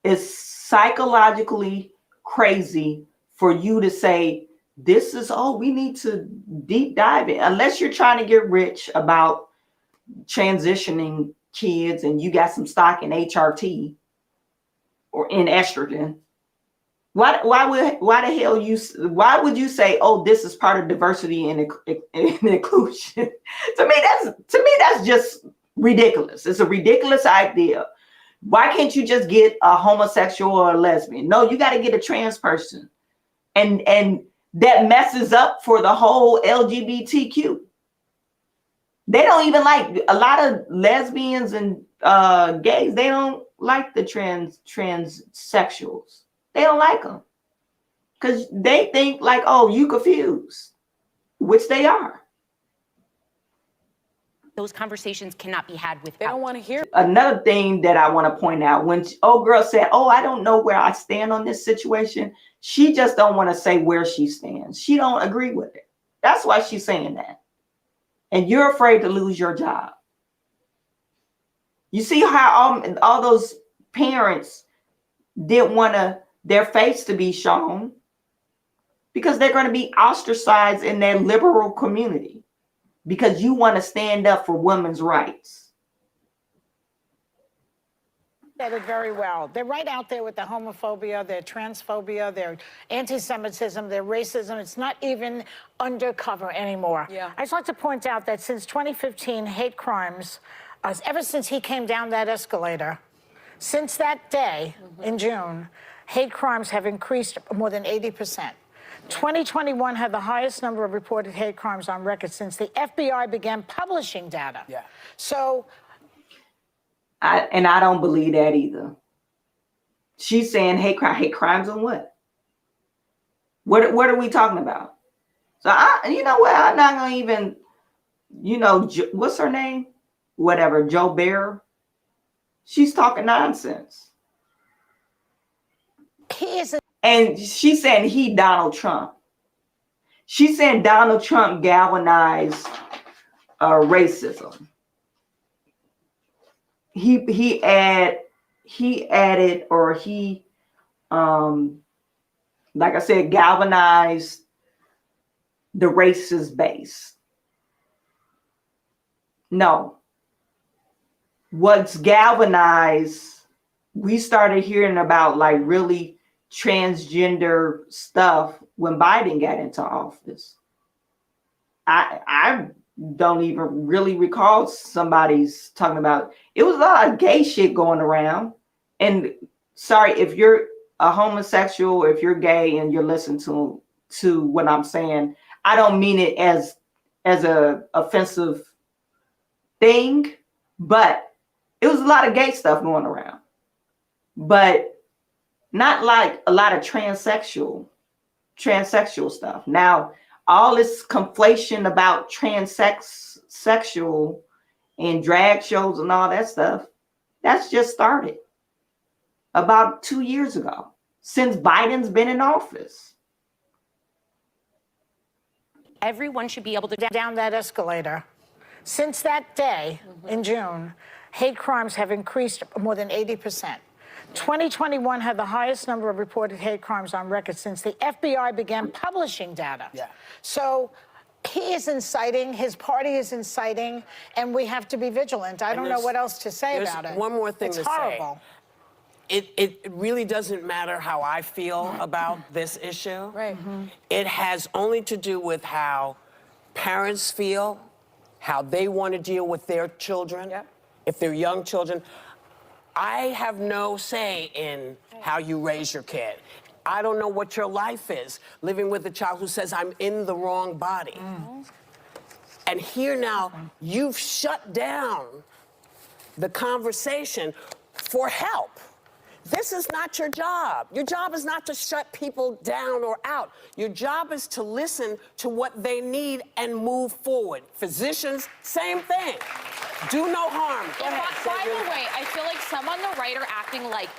It's psychologically crazy for you to say, this is, oh, we need to deep dive in. Unless you're trying to get rich about transitioning kids and you got some stock in HRT or in estrogen. Why would you say, oh, this is part of diversity and inclusion? to me, that's just ridiculous. It's a ridiculous idea. Why can't you just get a homosexual or a lesbian? No, you got to get a trans person. And that messes up for the whole LGBTQ. They don't even like a lot of lesbians and gays. They don't like the transsexuals. They don't like them because they think like, oh, you confused, which they are. Those conversations cannot be had without. They don't want to hear. Another thing that I want to point out, when old girl said, oh, I don't know where I stand on this situation. She just don't want to say where she stands. She don't agree with it. That's why she's saying that. And you're afraid to lose your job. You see how all those parents didn't want their face to be shown because they're going to be ostracized in their liberal community because you want to stand up for women's rights. Said it very well. They're right out there with the homophobia, their transphobia, their anti-Semitism, their racism. It's not even undercover anymore. Yeah. I just like to point out that since 2015, hate crimes, ever since he came down that escalator, since that day in June, hate crimes have increased more than 80%. 2021 had the highest number of reported hate crimes on record since the FBI began publishing data. Yeah. So. I don't believe that either. She's saying hate crimes on what? What are we talking about? So you know what? I'm not gonna even, what's her name? Whatever, Joe Bear. She's talking nonsense. And she's saying he Donald Trump. She's saying Donald Trump galvanized racism. He added, or like I said, galvanized the racist base. No. What's galvanized, we started hearing about like really transgender stuff when Biden got into office. I don't even really recall somebody's talking about, it was a lot of gay shit going around. And sorry, if you're a homosexual, if you're gay and you're listening to what I'm saying, I don't mean it as a offensive thing, but it was a lot of gay stuff going around, but not like a lot of transsexual stuff. Now, all this conflation about transsexual and drag shows and all that stuff, that's just started about 2 years ago, since Biden's been in office. Everyone should be able to down that escalator. Since that day in June, hate crimes have increased more than 80%. 2021 had the highest number of reported hate crimes on record since the FBI began publishing data. Yeah. So he is inciting, his party is inciting, and we have to be vigilant. I don't know what else to say about it. One more thing it's to horrible. Say. It really doesn't matter how I feel about this issue. Right. It has only to do with how parents feel, how they want to deal with their children, if they're young children. I have no say in how you raise your kid. I don't know what your life is, living with a child who says, I'm in the wrong body. And here now, you've shut down the conversation for help. This is not your job. Your job is not to shut people down or out. Your job is to listen to what they need and move forward. Physicians, same thing. Do no harm. Go ahead. By the way, I feel like some on the right are acting like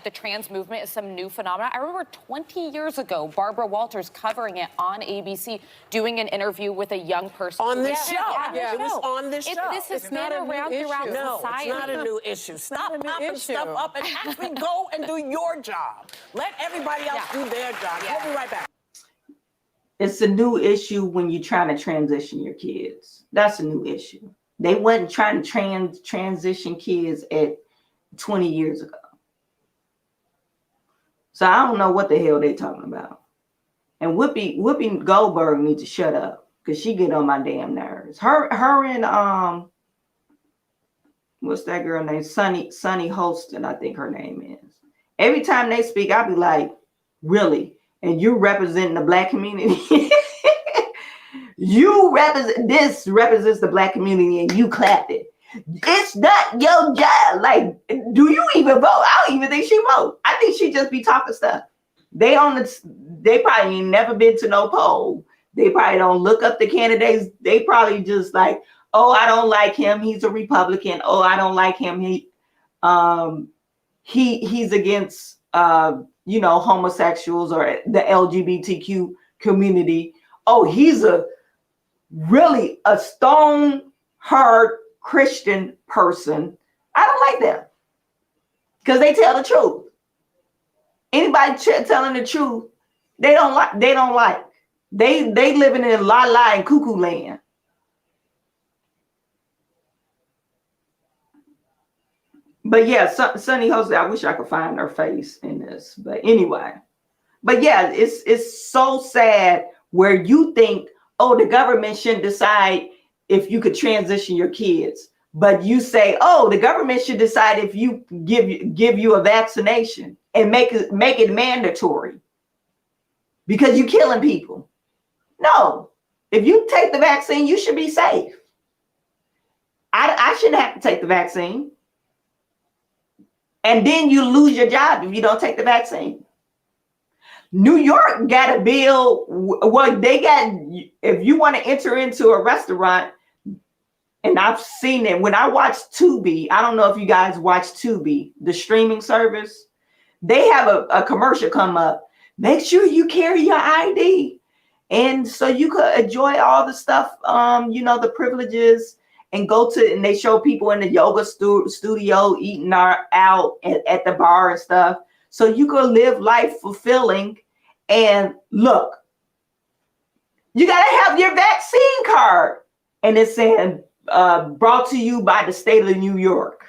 the trans movement is some new phenomenon. I remember 20 years ago, Barbara Walters covering it on ABC, doing an interview with a young person. On this show. It was on this show. This has been around throughout society. No, it's not a new issue. Stop popping stuff up and actually go and do your job. Let everybody else do their job. We'll be right back. It's a new issue when you're trying to transition your kids. That's a new issue. They wasn't trying to transition kids at 20 years ago. So I don't know what the hell they're talking about. And Whoopi Goldberg needs to shut up because she get on my damn nerves. Her and what's that girl named? Sunny Holston, I think her name is. Every time they speak, I'll be like, really? And you representing the Black community? Represents the Black community, and you clapped it. It's not your job. Like, do you even vote? I don't even think she vote. I think she just be talking stuff. They probably ain't never been to no poll. They probably don't look up the candidates. They probably just like, oh, I don't like him. He's a Republican. Oh, I don't like him. He's against homosexuals or the LGBTQ community. Oh, he's really a stone-hard Christian person. I don't like them because they tell the truth. Anybody telling the truth, they don't like. They living in la la and cuckoo land. But yeah, Sunny Jose, I wish I could find her face in this. But anyway, but yeah, it's so sad where you think, oh, the government shouldn't decide if you could transition your kids. But you say, oh, the government should decide if you give you a vaccination and make it mandatory because you're killing people. No, if you take the vaccine, you should be safe. I shouldn't have to take the vaccine. And then you lose your job if you don't take the vaccine. New York got a bill. Well, they got, if you want to enter into a restaurant, and I've seen it when I watched Tubi. I don't know if you guys watch Tubi, the streaming service. They have a commercial come up. Make sure you carry your ID. And so you could enjoy all the stuff, the privileges, and and they show people in the yoga studio eating out at the bar and stuff. So you could live life fulfilling. And look, You got to have your vaccine card. And it's saying, brought to you by the state of New York.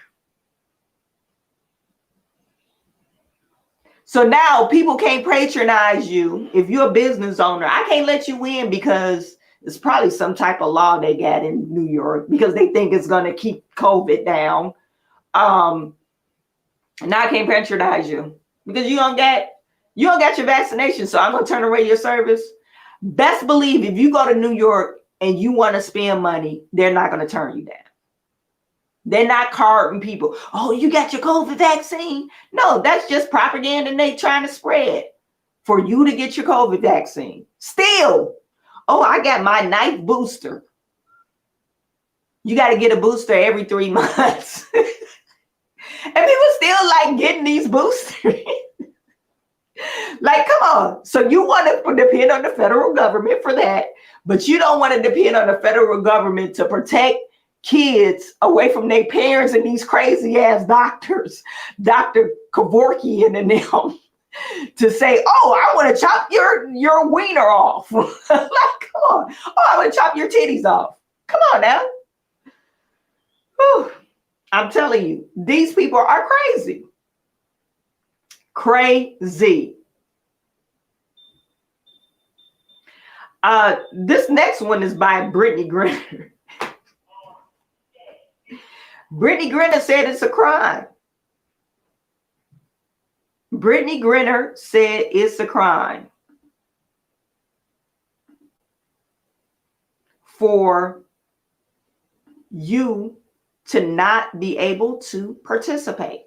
So now people can't patronize you. If you're a business owner, I can't let you in because it's probably some type of law they got in New York because they think it's going to keep COVID down. Now I can't patronize you because you don't get your vaccination. So I'm going to turn away your service. Best believe if you go to New York and you want to spend money, they're not going to turn you down. They're not carding people. Oh, you got your COVID vaccine? No, that's just propaganda and they trying to spread for you to get your COVID vaccine. Still, oh, I got my 9th booster. You got to get a booster every 3 months. And people still like getting these boosters. Like, come on. So you want to depend on the federal government for that, but you don't want to depend on the federal government to protect kids away from their parents and these crazy ass doctors, Dr. Kevorkian and them, to say, oh, I want to chop your wiener off. Like, come on. Oh, I want to chop your titties off. Come on now. Whew. I'm telling you, these people are crazy. Crazy. This next one is by Brittney Griner. Brittney Griner said it's a crime. Brittney Griner said it's a crime for you to not be able to participate.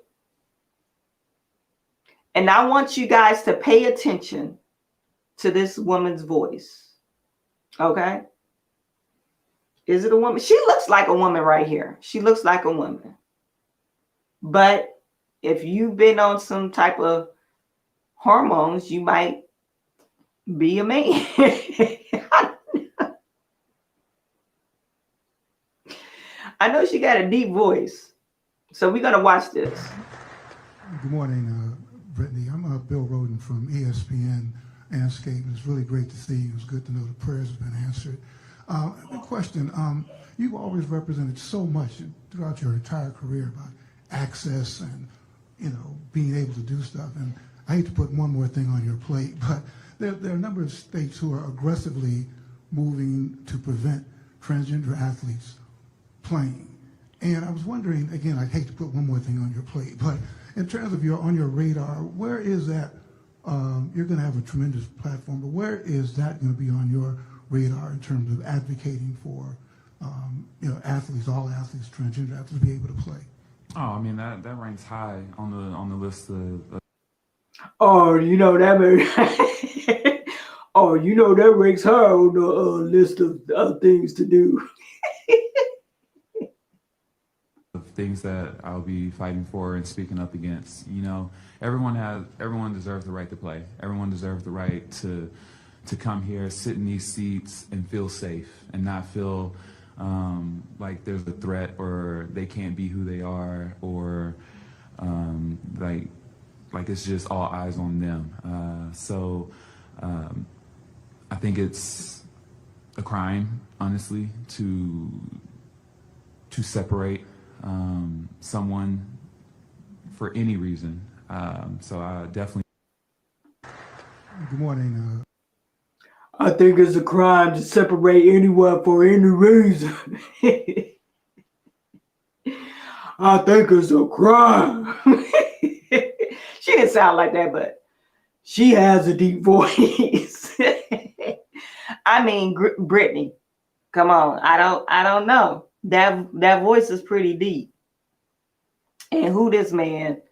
And I want you guys to pay attention to this woman's voice. Okay? Is it a woman? She looks like a woman right here. She looks like a woman. But if you've been on some type of hormones, you might be a man. I know she got a deep voice. So we're going to watch this. Good morning, Brittney. I'm Bill Roden from ESPN Landscape. It's really great to see you. It's good to know the prayers have been answered. The question, you've always represented so much throughout your entire career about access and, you know, being able to do stuff. And I hate to put one more thing on your plate, but there are a number of states who are aggressively moving to prevent transgender athletes playing. And I was wondering, again, I hate to put one more thing on your plate, but in terms of on your radar, where is that? You're going to have a tremendous platform, but where is that going to be on your radar in terms of advocating for, you know, athletes, all athletes, transgender athletes, to be able to play? Oh, I mean that ranks high on the list of. Oh, you know that. Oh, you know that ranks high on the list of things to do. Of things that I'll be fighting for and speaking up against. You know, everyone deserves the right to play. Everyone deserves the right to come here, sit in these seats, and feel safe, and not feel like there's a threat or they can't be who they are, or like it's just all eyes on them. So I think it's a crime, honestly, to separate someone for any reason. So I definitely. Good morning. I think it's a crime to separate anyone for any reason. I think it's a crime. She didn't sound like that, but she has a deep voice. I mean, Brittney, come on. I don't know. That voice is pretty deep. And who this man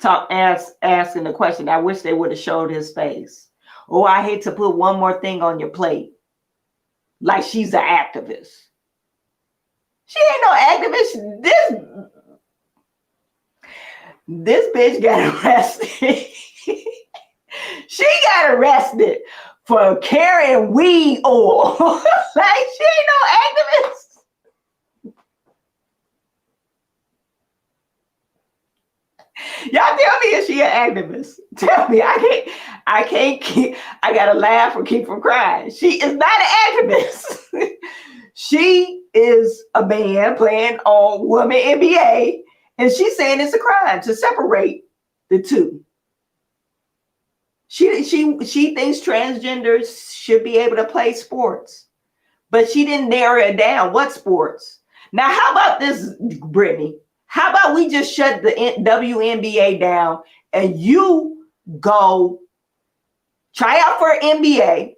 asking the question, I wish they would have showed his face. Oh, I hate to put one more thing on your plate. Like she's an activist. She ain't no activist. This bitch got arrested. She got arrested for carrying weed oil. Like she ain't no activist. Y'all tell me, is she an activist? Tell me. I gotta laugh or keep from crying. She is not an activist. She is a man playing on Women NBA, and she's saying it's a crime to separate the two. She thinks transgenders should be able to play sports, but she didn't narrow it down. What sports? Now, how about this, Brittney? How about we just shut the WNBA down and you go try out for NBA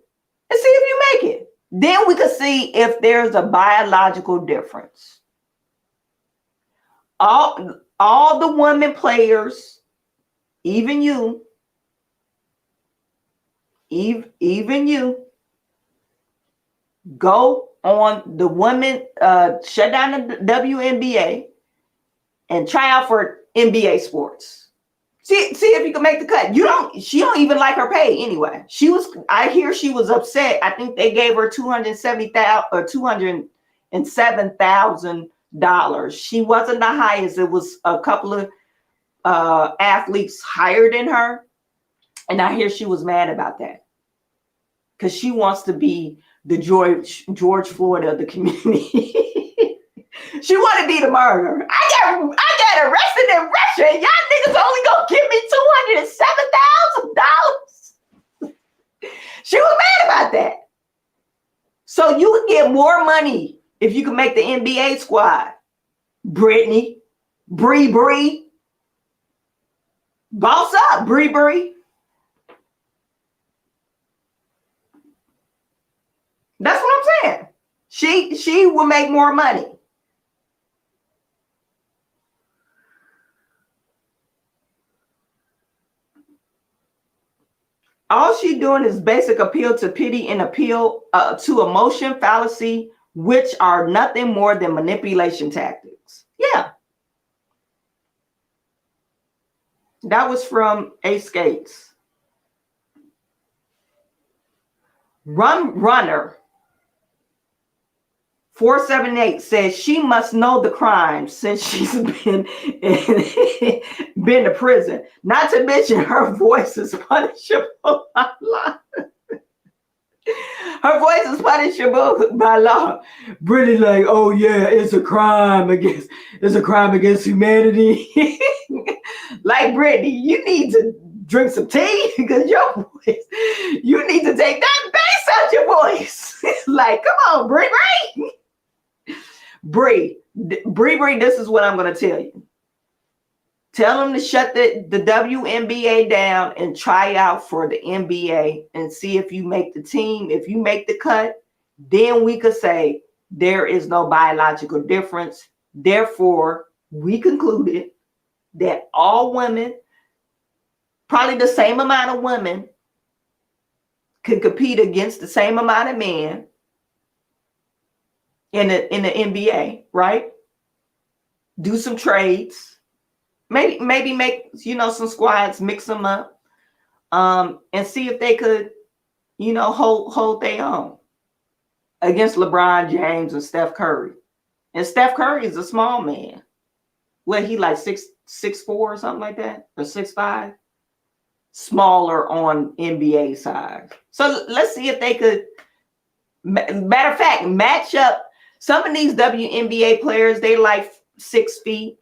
and see if you make it. Then we could see if there's a biological difference. All the women players, even you, go on the women, shut down the WNBA and try out for NBA sports. See if you can make the cut. She don't even like her pay anyway. I hear she was upset. I think they gave her $270,000 or $207,000. She wasn't the highest. It was a couple of athletes higher than her. And I hear she was mad about that. Because she wants to be the George Floyd of the community. She want to be the murderer. I got arrested in Russia, and y'all niggas only gonna give me $207,000. She was mad about that. So you can get more money if you can make the NBA squad. Brittney, Bree, boss up, Bree. That's what I'm saying. She will make more money. All she's doing is basic appeal to pity and appeal to emotion fallacy, which are nothing more than manipulation tactics. Yeah. That was from Ace Gates. Runner 478 says she must know the crime since she's been to prison. Not to mention her voice is punishable by law. Her voice is punishable by law. Brittney like, oh yeah, it's a crime against humanity. Like Brittney, you need to drink some tea because your voice, you need to take that bass out your voice. Like, come on, Bree, this is what I'm going to tell you. Tell them to shut the WNBA down and try out for the NBA and see if you make the team. If you make the cut, then we could say there is no biological difference. Therefore, we concluded that all women, probably the same amount of women, can compete against the same amount of men in the NBA, right? Do some trades, maybe make some squads, mix them up, and see if they could, hold their own against LeBron James and Steph Curry. And Steph Curry is a small man. What, he like 6'4" or something like that, or 6'5"? Smaller on NBA side. So let's see if they could, matter of fact, match up. Some of these WNBA players, they like 6 feet.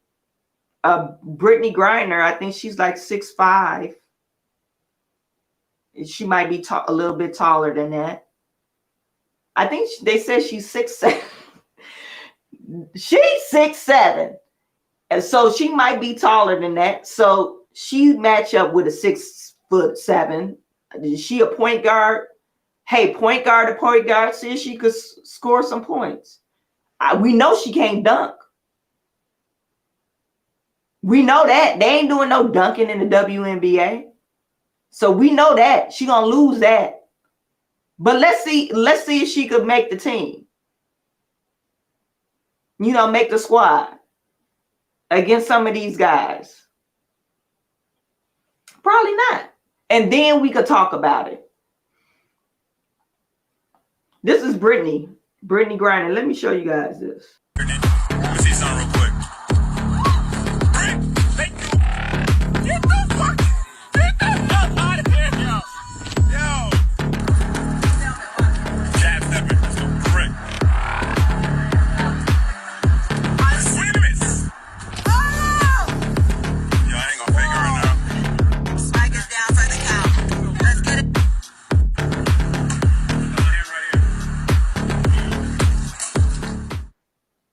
Brittney Griner, I think she's like 6'5". She might be a little bit taller than that. I think they said she's 6'7". She's 6'7", and so she might be taller than that. So she match up with a 6'7". Is she a point guard? Hey, point guard to point guard, see if she could score some points. We know she can't dunk. We know that. They ain't doing no dunking in the WNBA. So we know that. She gonna lose that. But let's see if she could make the team. Make the squad against some of these guys. Probably not. And then we could talk about it. This is Brittney Griner. Let me show you guys this. Let me see something real quick.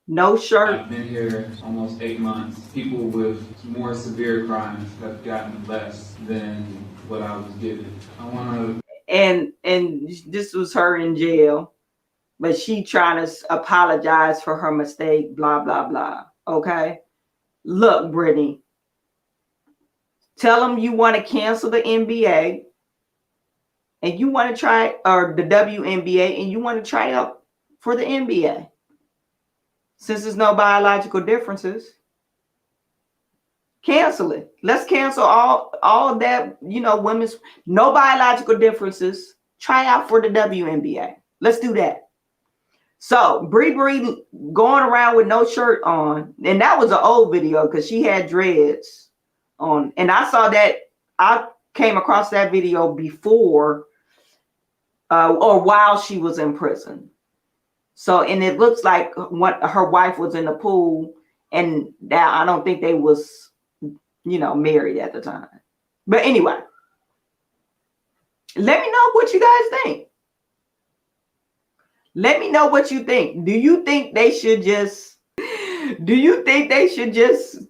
no shirt. I've been here almost 8 months. People with more severe crimes have gotten less than what I was given. I want to. And this was her in jail, but she trying to apologize for her mistake, blah, blah, blah. Okay. Look, Brittney, tell them you want to cancel the NBA and you want to try, or the WNBA, and you want to try out for the NBA. Since there's no biological differences, cancel it. Let's cancel all of that, you know, women's, no biological differences. Try out for the WNBA. Let's do that. So Bree going around with no shirt on, and that was an old video because she had dreads on, and I saw that. I came across that video before or while she was in prison. So, and it looks like what her wife was in the pool, and that I don't think they was, you know, married at the time. But anyway, let me know what you guys think. Let me know what you think. Do you think they should just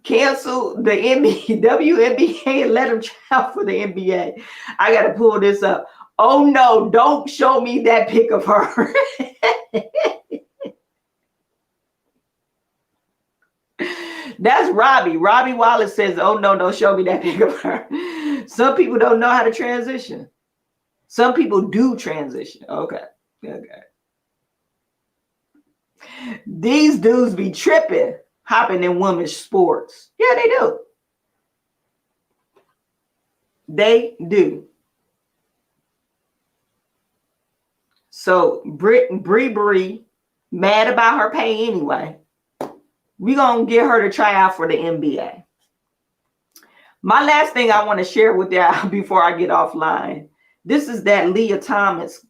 cancel the WNBA and let them try out for the NBA? I got to pull this up. Oh no, don't show me that pic of her. That's Robbie. Robbie Wallace says, oh no, don't show me that pic of her. Some people don't know how to transition. Some people do transition. Okay. These dudes be tripping, hopping in women's sports. Yeah, they do. They do. So Bree, mad about her pay anyway. We're going to get her to try out for the NBA. My last thing I want to share with y'all before I get offline. This is that Lia Thomas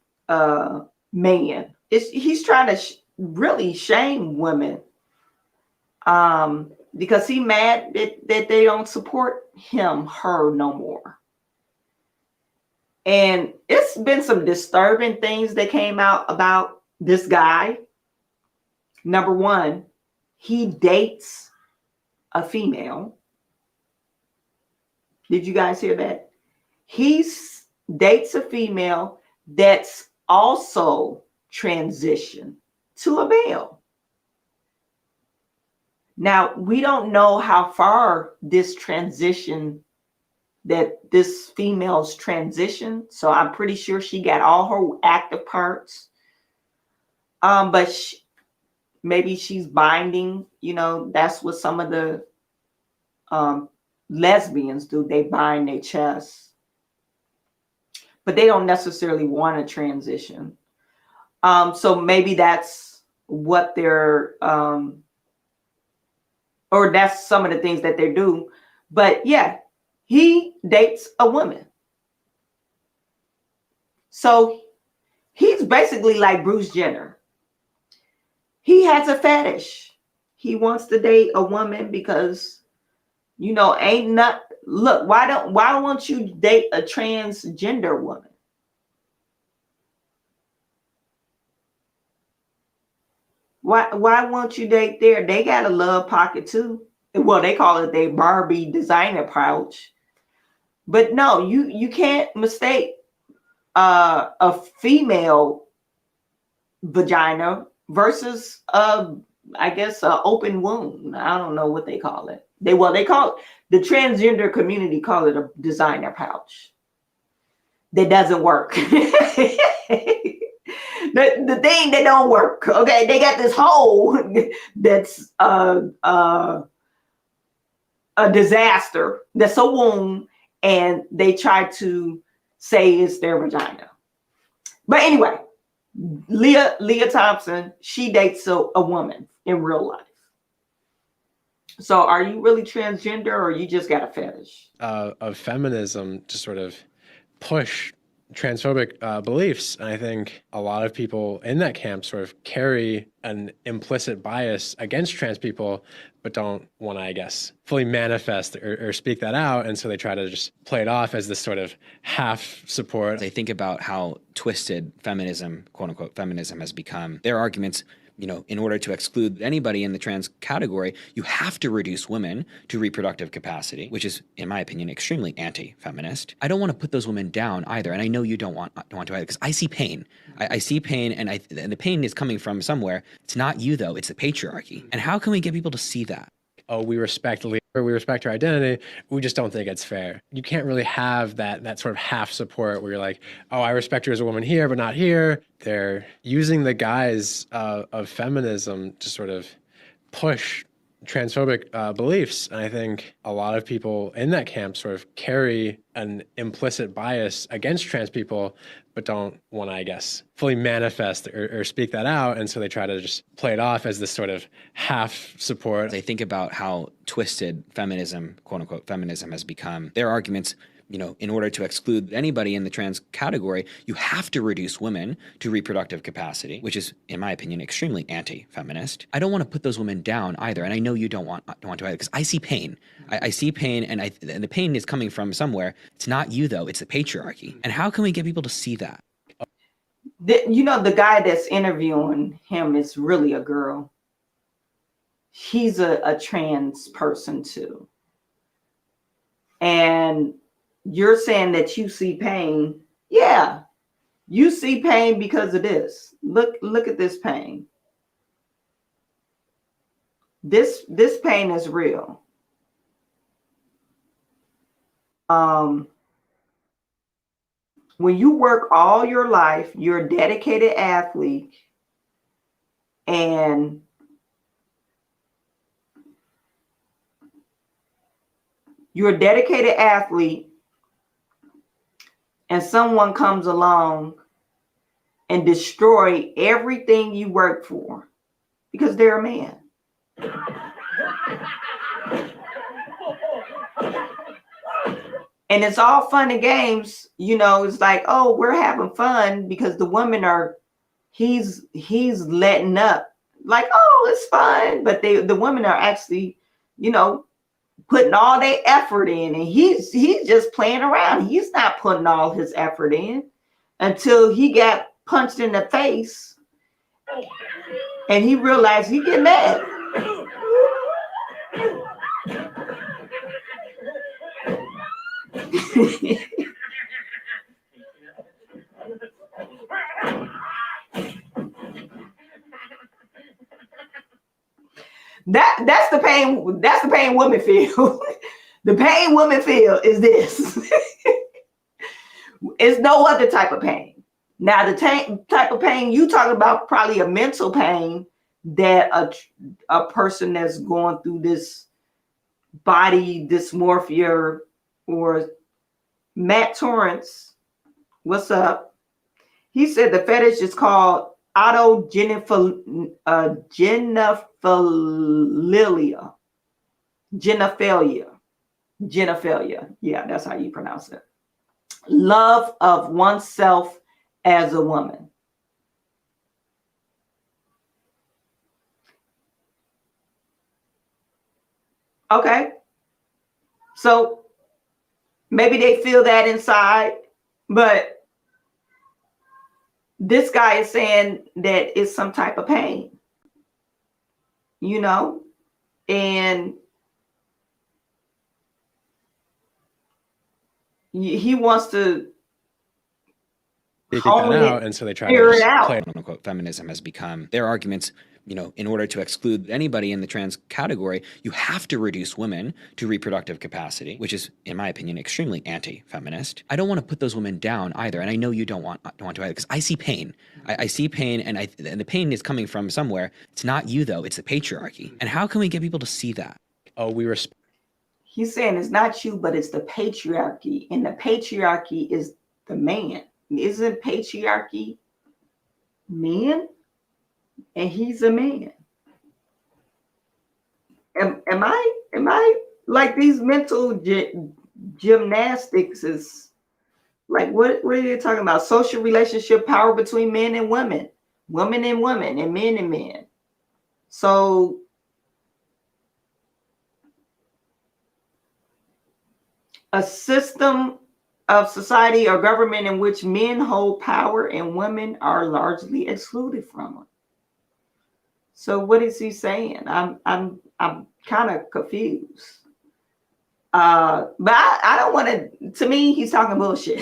man. He's trying to really shame women because he mad that they don't support her no more. And it's been some disturbing things that came out about this guy. Number one, he dates a female. Did you guys hear that? He dates a female that's also transitioned to a male. Now, we don't know how far this transition, that this female's transition. So I'm pretty sure she got all her active parts. But maybe she's binding, you know, that's what some of the lesbians do. They bind their chests, but they don't necessarily want to transition. So maybe that's what they're, or that's some of the things that they do. But yeah, he dates a woman. So he's basically like Bruce Jenner. He has a fetish. He wants to date a woman because, you know, look, why won't you date a transgender woman? Why won't you date there? They got a love pocket too. Well, they call it their Barbie designer pouch. But no, you can't mistake a female vagina versus I guess an open wound. I don't know what they call it. They call it, the transgender community call it a designer pouch. That doesn't work. The thing that don't work. Okay, they got this hole that's a disaster. That's a wound, and they try to say it's their vagina. But anyway, Lia Thompson, she dates a woman in real life. So are you really transgender, or you just got a fetish? Of feminism to sort of push transphobic beliefs. And I think a lot of people in that camp sort of carry an implicit bias against trans people, but don't want to, I guess, fully manifest or speak that out. And so they try to just play it off as this sort of half support. They think about how twisted feminism, quote unquote, feminism has become. Their arguments in order to exclude anybody in the trans category, you have to reduce women to reproductive capacity, which is, in my opinion, extremely anti-feminist. I don't want to put those women down either, and I know you don't want to either, because I see pain. I see pain, and the pain is coming from somewhere. It's not you, though. It's the patriarchy. And how can we get people to see that? Oh, we respect Lia, we respect her identity. We just don't think it's fair. You can't really have that sort of half support where you're like, oh, I respect her as a woman here, but not here. They're using the guise of feminism to sort of push transphobic beliefs. And I think a lot of people in that camp sort of carry an implicit bias against trans people, but don't want to, I guess, fully manifest or speak that out. And so they try to just play it off as this sort of half support. They think about how twisted feminism, quote unquote, feminism has become. Their arguments, in order to exclude anybody in the trans category, you have to reduce women to reproductive capacity, which is, in my opinion, extremely anti-feminist. I don't want to put those women down either, and I know you don't want to either, because I see pain. I see pain, and the pain is coming from somewhere. It's not you, though. It's the patriarchy. And how can we get people to see that? The guy that's interviewing him is really a girl. He's a trans person too. And you're saying that you see pain. Yeah, you see pain because of this. Look at this pain. This pain is real. When you work all your life, you're a dedicated athlete, and you're a dedicated athlete, and someone comes along and destroy everything you work for because they're a man. And it's all fun and games, it's like, oh, we're having fun because the women he's letting up, like, oh, it's fun. But the women are actually, putting all their effort in, and he's just playing around. He's not putting all his effort in until he got punched in the face and he realized he get mad. That's the pain women feel. The pain women feel is this. It's no other type of pain. Now, the type of pain you talk about, probably a mental pain that a person that's going through this body dysmorphia, or Matt Torrance, what's up? He said the fetish is called genophilia. Yeah, that's how you pronounce it. Love of oneself as a woman. Okay. So maybe they feel that inside, but this guy is saying that it's some type of pain, and he wants to hone it out, and so they try to play. Quote unquote, feminism has become. Their arguments, in order to exclude anybody in the trans category, you have to reduce women to reproductive capacity, which is, in my opinion, extremely anti-feminist. I don't want to put those women down either, and I know you don't want to either, because I see pain. I see pain, and the pain is coming from somewhere. It's not you, though. It's the patriarchy. And how can we get people to see that? Oh, we respect. He's saying it's not you, but it's the patriarchy, and the patriarchy is the man. Isn't patriarchy man? And he's a man. Am I like these mental gymnastics is like, what are you talking about? Social relationship power between men and women and women, and men and men. So a system of society or government in which men hold power and women are largely excluded from it. So what is he saying? I'm kind of confused. But I don't want to me, he's talking bullshit.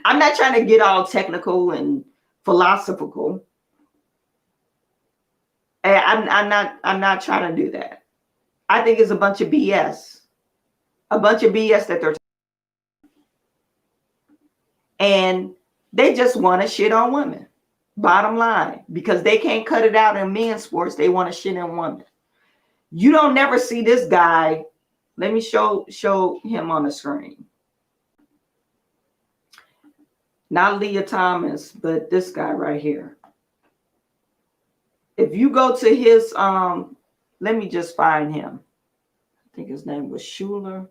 I'm not trying to get all technical and philosophical. I'm not trying to do that. I think it's a bunch of BS. A bunch of BS that they're and they just want to shit on women. Bottom line, because they can't cut it out in men's sports, they want to shit on women. You don't never see this guy. Let me show him on the screen. Not Lia Thomas, but this guy right here. If you go to his let me just find him. I think his name was Schuler.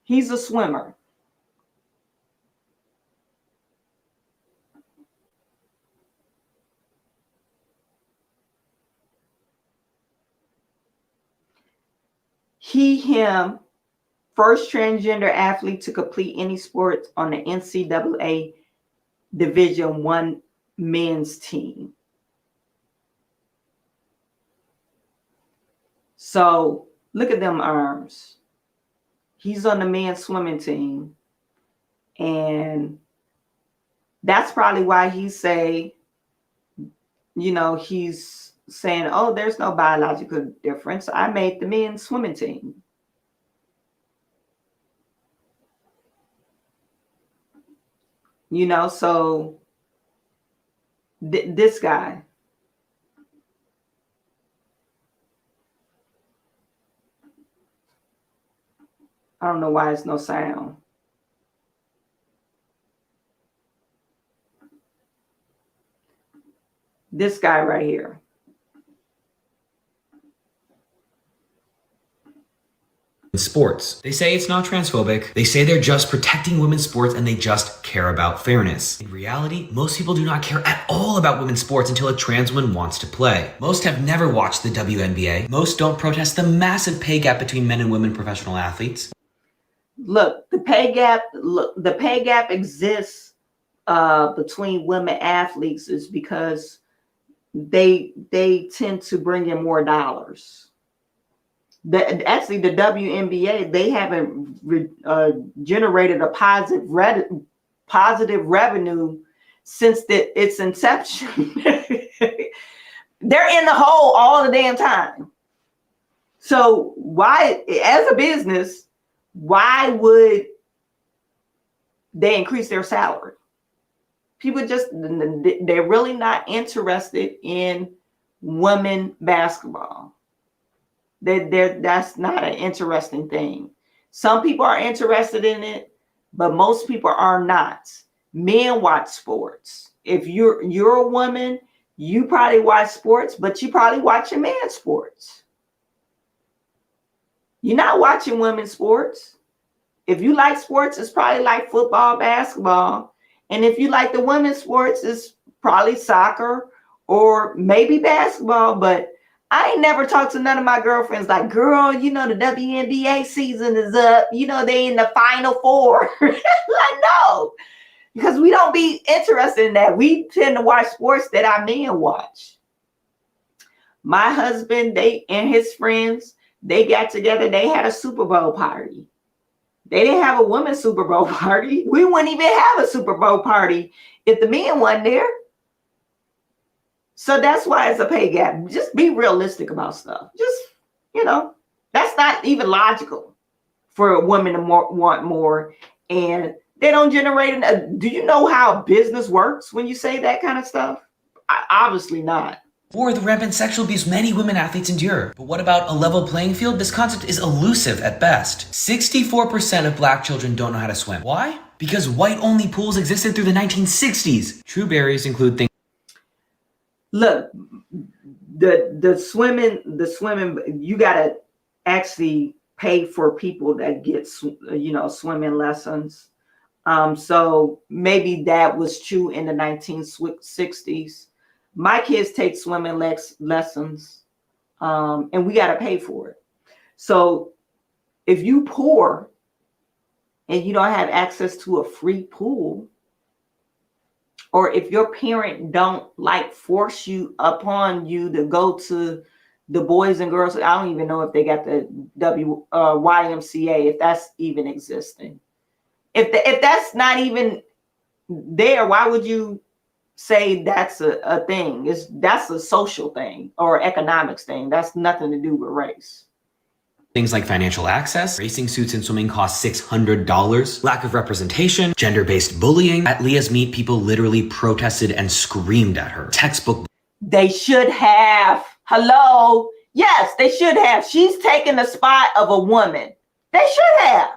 He's a swimmer. Him, first transgender athlete to complete any sport on the NCAA Division I men's team. So look at them arms. He's on the men's swimming team. And that's probably why he say, you know, he's saying, oh, there's no biological difference. I made the men's swimming team. You know, so this guy. I don't know why there's no sound. This guy right here. Sports. They say it's not transphobic. They say they're just protecting women's sports and they just care about fairness. In reality, most people do not care at all about women's sports until a trans woman wants to play. Most have never watched the WNBA. Most don't protest the massive pay gap between men and women professional athletes. Look, the pay gap exists between women athletes is because they tend to bring in more dollars. Actually, the WNBA, they haven't generated a positive revenue since its inception. They're in the hole all the damn time. So why, as a business, why would they increase their salary? People they're really not interested in women basketball. That's not an interesting thing. Some people are interested in it, but most people are not. Men watch sports. If you're a woman, you probably watch sports, but you probably watching men's sports. You're not watching women's sports. If you like sports, it's probably like football, basketball. And if you like the women's sports, it's probably soccer or maybe basketball. But I ain't never talked to none of my girlfriends like, girl, you know, the WNBA season is up. You know, they in the Final Four. Like, no, because we don't be interested in that. We tend to watch sports that our men watch. My husband, and his friends, they got together. They had a Super Bowl party. They didn't have a women's Super Bowl party. We wouldn't even have a Super Bowl party if the men wasn't there. So that's why it's a pay gap. Just be realistic about stuff. Just, you know, that's not even logical for a woman to want more. And they don't generate. Do you know how business works when you say that kind of stuff? Obviously not. Or the rampant sexual abuse many women athletes endure. But what about a level playing field? This concept is elusive at best. 64% of black children don't know how to swim. Why? Because white-only pools existed through the 1960s. True barriers include things. Look, the swimming, you gotta actually pay for people that get, you know, swimming lessons. So maybe that was true in the 1960s. My kids take swimming lessons, and we got to pay for it. So if you poor and you don't have access to a free pool, or if your parent don't like force you upon you to go to the Boys and Girls, I don't even know if they got the YMCA, if that's even existing. If that's not even there, why would you say that's a thing? That's a social thing or economics thing. That's nothing to do with race. Things like financial access, racing suits and swimming cost $600, lack of representation, gender-based bullying. At Lia's meet, people literally protested and screamed at her. Textbook. They should have. Hello? Yes, they should have. She's taken the spot of a woman. They should have.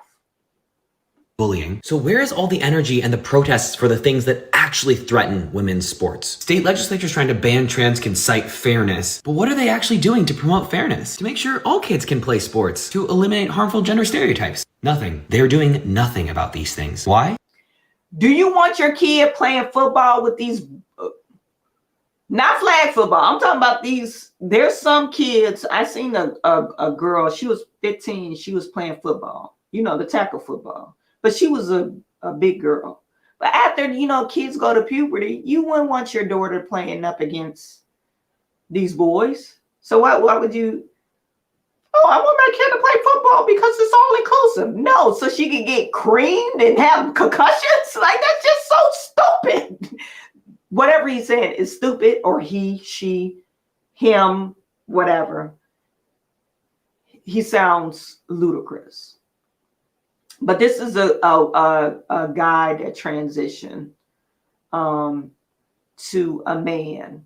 Bullying. So where is all the energy and the protests for the things that actually threaten women's sports? State legislatures trying to ban trans can cite fairness, but what are they actually doing to promote fairness? To make sure all kids can play sports? To eliminate harmful gender stereotypes? Nothing. They're doing nothing about these things. Why? Do you want your kid playing football with these, not flag football, I'm talking about these, there's some kids, I seen a girl, she was 15, she was playing football, you know, the tackle football. But she was a big girl. But after, you know, kids go to puberty, you wouldn't want your daughter playing up against these boys. So why would you? Oh, I want my kid to play football because it's all inclusive. No, so she could get creamed and have concussions? Like, that's just so stupid. Whatever he's saying is stupid, or he, she, him, whatever. He sounds ludicrous. But this is a guy that transitioned to a man,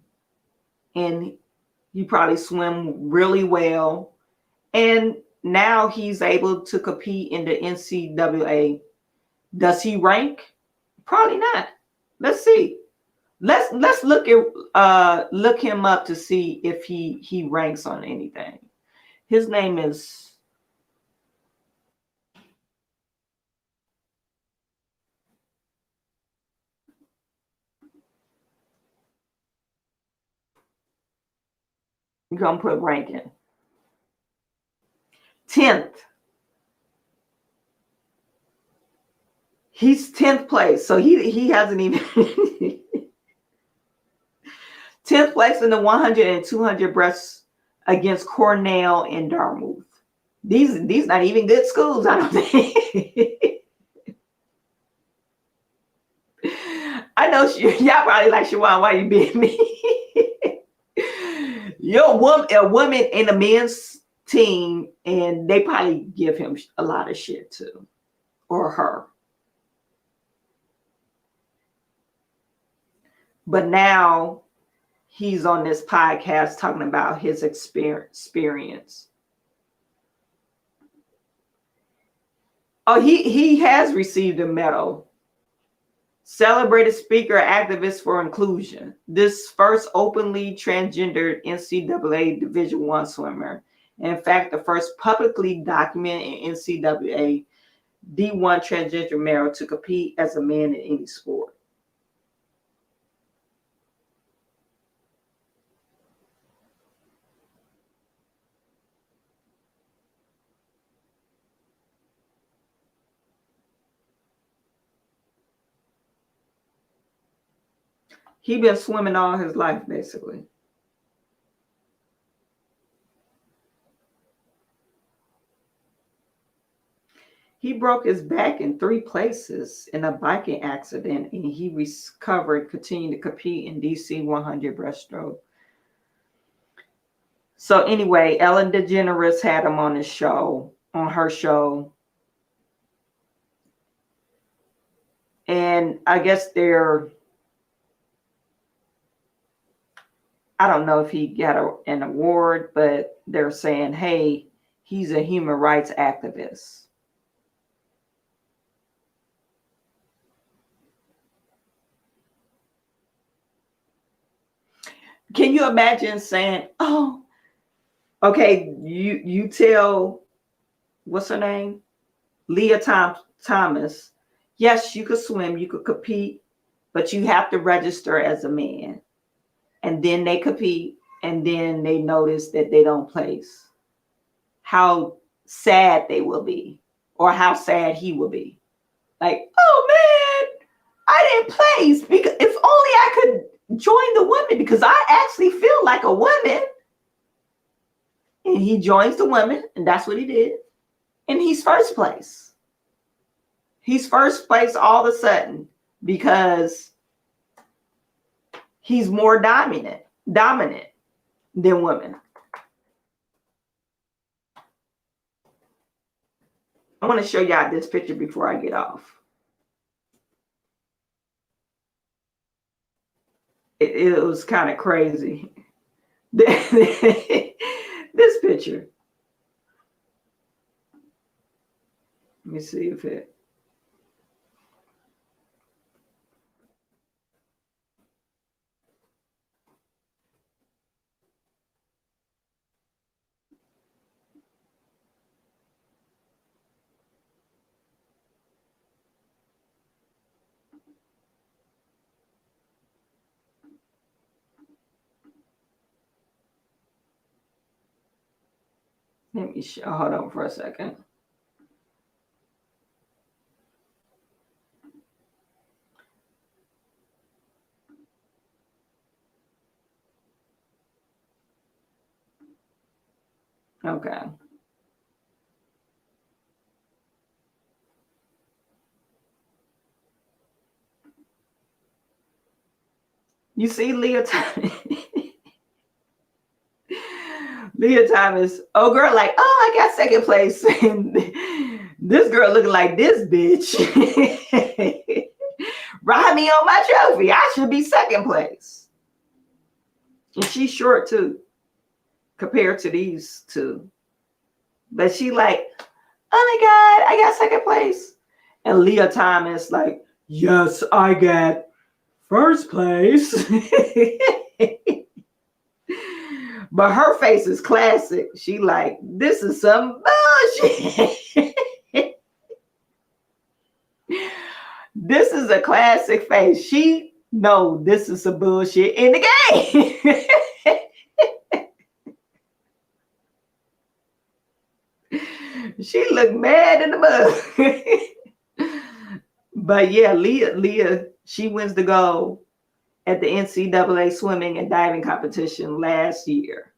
and he probably swim really well, and now he's able to compete in the NCAA. Does he rank? Probably not. Let's see. Let's look him up to see if he ranks on anything. His name is. You're gonna put ranking 10th. He's 10th place, so he hasn't even 10th place in the 100 and 200 breasts against Cornell and Dartmouth. These not even good schools, I don't think. I know y'all probably like, Chawanne, why you being me? You're a woman in a men's team, and they probably give him a lot of shit too, or her. But now he's on this podcast talking about his experience. Oh, he has received a medal. Celebrated speaker, activist for inclusion. This first openly transgendered NCAA Division I swimmer. In fact, the first publicly documented NCAA D1 transgender male to compete as a man in any sport. He been swimming all his life, basically. He broke his back in 3 places in a biking accident, and he recovered, continued to compete in DC 100 breaststroke. So anyway, Ellen DeGeneres had him on his show, on her show. And I guess I don't know if he got an award, but they're saying, hey, he's a human rights activist. Can you imagine saying, oh, okay, you tell, what's her name? Lia Thomas, yes, you could swim, you could compete, but you have to register as a man. And then they compete, and then they notice that they don't place. How sad they will be, or how sad he will be. Like, oh man, I didn't place because if only I could join the women because I actually feel like a woman. And he joins the women, and that's what he did. And he's first place. He's first place all of a sudden because he's more dominant than women. I want to show y'all this picture before I get off. It was kind of crazy. This picture. Let me see if it. Let me show. Hold on for a second. Okay. You see Lia Thomas. Lia Thomas. Oh, girl, like, oh, I got second place. And this girl looking like this bitch. Ride me on my trophy. I should be second place. And she's short too, compared to these two. But she like, oh my God, I got second place. And Lia Thomas like, yes, I got first place. But her face is classic. She like, this is some bullshit. This is a classic face. She know this is some bullshit in the game. She looked mad in the mud. But yeah, Lia, she wins the gold at the NCAA swimming and diving competition last year.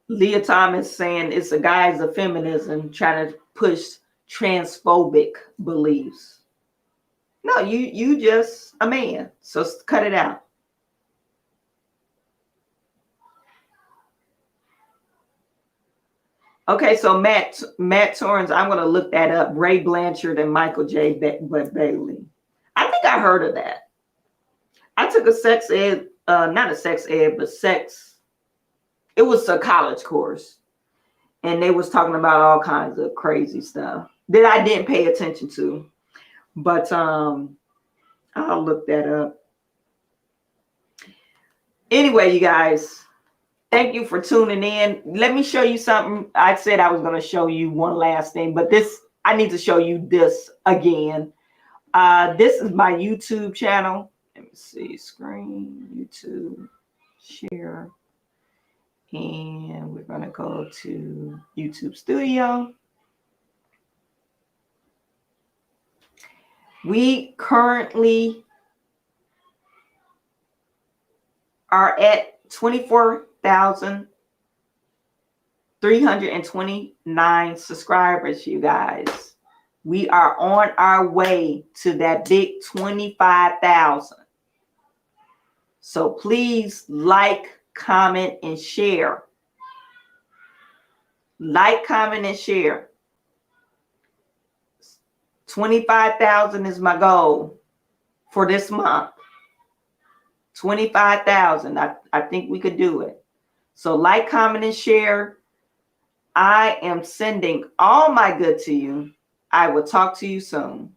Lia Thomas saying it's a guise of feminism trying to push transphobic beliefs. No, you just a man, so cut it out. Okay, so Matt Torrance, I'm going to look that up. Ray Blanchard and Michael J. Bailey. I think I heard of that. I took a sex ed, not a sex ed, but sex. It was a college course. And they was talking about all kinds of crazy stuff that I didn't pay attention to. But I'll look that up. Anyway, you guys. Thank you for tuning in. Let me show you something. I said I was going to show you one last thing, but I need to show you this again. This is my YouTube channel. Let me see, screen, YouTube, share. And we're going to go to YouTube Studio. We currently are at 24,329 subscribers, you guys. We are on our way to that big 25,000. So please like, comment, and share. Like, comment, and share. 25,000 is my goal for this month. 25,000. I think we could do it. So like, comment, and share. I am sending all my good to you. I will talk to you soon.